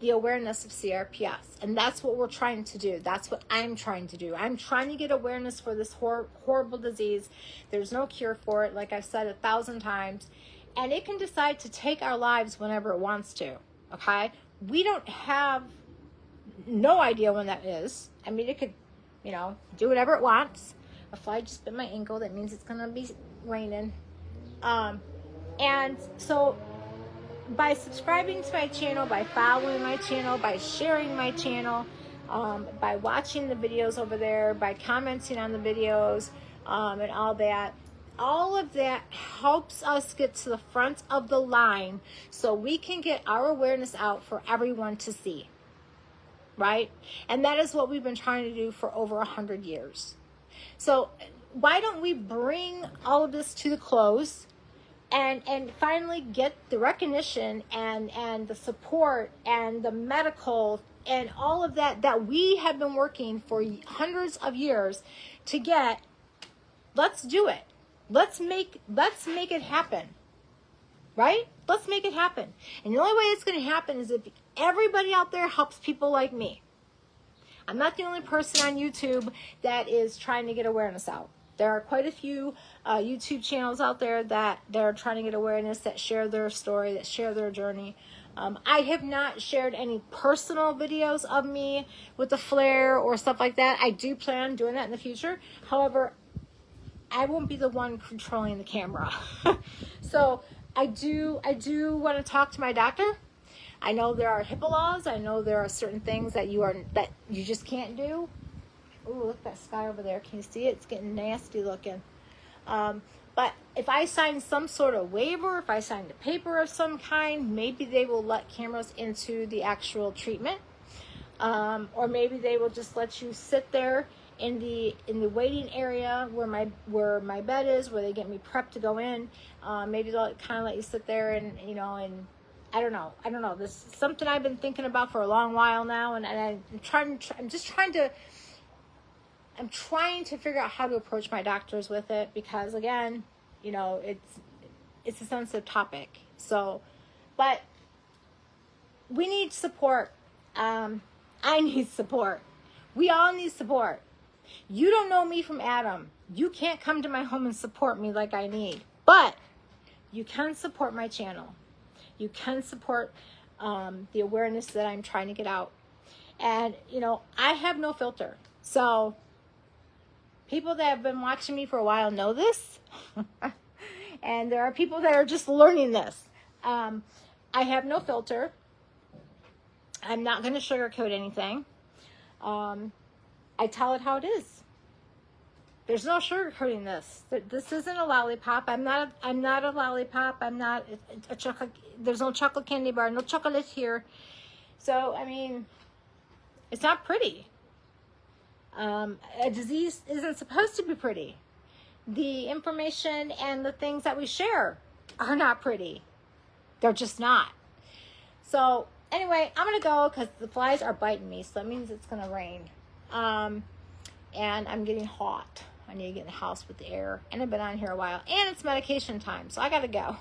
the awareness of CRPS. And that's what we're trying to do. That's what I'm trying to do. I'm trying to get awareness for this horrible disease. There's no cure for it, like I've said 1,000 times. And it can decide to take our lives whenever it wants to, okay? We don't have no idea when that is. I mean, it could, do whatever it wants. A fly just bit my ankle. That means it's going to be raining. And so by subscribing to my channel, by following my channel, by sharing my channel, by watching the videos over there, by commenting on the videos, and all of that helps us get to the front of the line so we can get our awareness out for everyone to see, right? And that is what we've been trying to do for over 100 years. So why don't we bring all of this to the close and finally get the recognition and the support and the medical and all of that we have been working for hundreds of years to get. Let's do it. Let's make it happen. Right? Let's make it happen. And the only way it's going to happen is if everybody out there helps people like me. I'm not the only person on YouTube that is trying to get awareness out. There are quite a few YouTube channels out there that they're trying to get awareness, that share their story, that share their journey. I have not shared any personal videos of me with the flare or stuff like that. I do plan on doing that in the future. However, I won't be the one controlling the camera. So I do want to talk to my doctor. I know there are HIPAA laws. I know there are certain things that you just can't do. Ooh, look at that sky over there. Can you see it? It's getting nasty looking. But if I sign some sort of waiver, if I signed a paper of some kind, maybe they will let cameras into the actual treatment. Or maybe they will just let you sit there in the waiting area where my bed is, where they get me prepped to go in. Maybe they'll kind of let you sit there and I don't know. This is something I've been thinking about for a long while now, and I'm trying to figure out how to approach my doctors with it, because again, it's a sensitive topic. So, but we need support. I need support. We all need support. You don't know me from Adam. You can't come to my home and support me like I need, but you can support my channel. You can support the awareness that I'm trying to get out. And, I have no filter. So people that have been watching me for a while know this. And there are people that are just learning this. I have no filter. I'm not going to sugarcoat anything. I tell it how it is. There's no sugarcoating this. This isn't a lollipop. I'm not a lollipop. I'm not a chocolate. There's no chocolate candy bar. No chocolate here. So, it's not pretty. A disease isn't supposed to be pretty. The information and the things that we share are not pretty. They're just not. So, anyway, I'm going to go because the flies are biting me. So that means it's going to rain. And I'm getting hot. I need to get in the house with the air. And I've been on here a while. And it's medication time. So I got to go.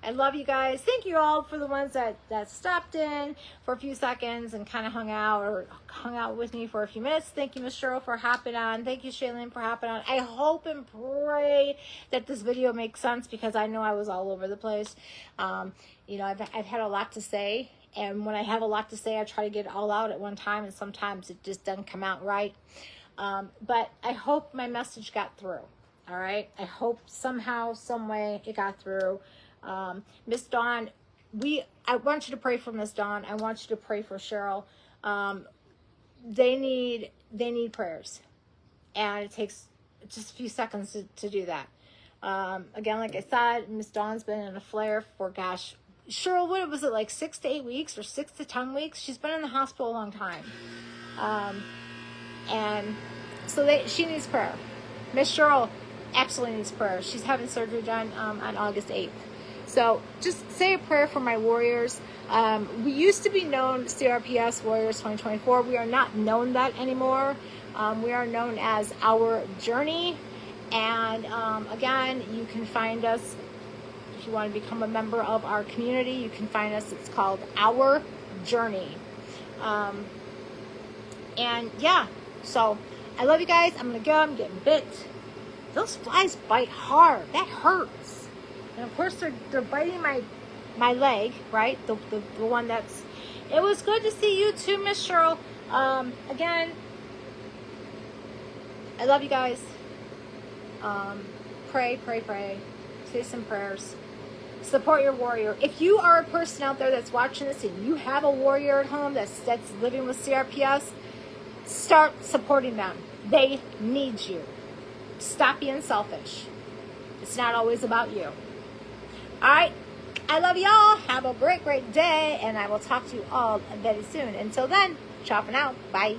I love you guys. Thank you all for the ones that stopped in for a few seconds and kind of hung out with me for a few minutes. Thank you, Miss Cheryl, for hopping on. Thank you, Shailene, for hopping on. I hope and pray that this video makes sense, because I know I was all over the place. I've had a lot to say. And when I have a lot to say, I try to get it all out at one time. And sometimes it just doesn't come out right. But I hope my message got through. All right. I hope somehow, some way it got through. Miss Dawn, I want you to pray for Miss Dawn. I want you to pray for Cheryl. They need prayers, and it takes just a few seconds to do that. Again, like I said, Miss Dawn's been in a flare for, gosh, Cheryl, what was it, like 6 to 8 weeks or 6 to 10 weeks? She's been in the hospital a long time. And so she needs prayer. Miss Cheryl absolutely needs prayer. She's having surgery done on August 8th. So just say a prayer for my warriors. We used to be known CRPS Warriors 2024. We are not known that anymore. We are known as Our Journey. And again, you can find us if you want to become a member of our community. You can find us. It's called Our Journey. And yeah, so I love you guys. I'm going to go. I'm getting bit. Those flies bite hard. That hurts. And of course, they're biting my leg, right? The one that's... It was good to see you too, Miss Cheryl. Again, I love you guys. Pray. Say some prayers. Support your warrior. If you are a person out there that's watching this and you have a warrior at home that's living with CRPS, start supporting them. They need you. Stop being selfish. It's not always about you. All right. I love y'all. Have a great, great day. And I will talk to you all very soon. Until then, ciao for now. Bye.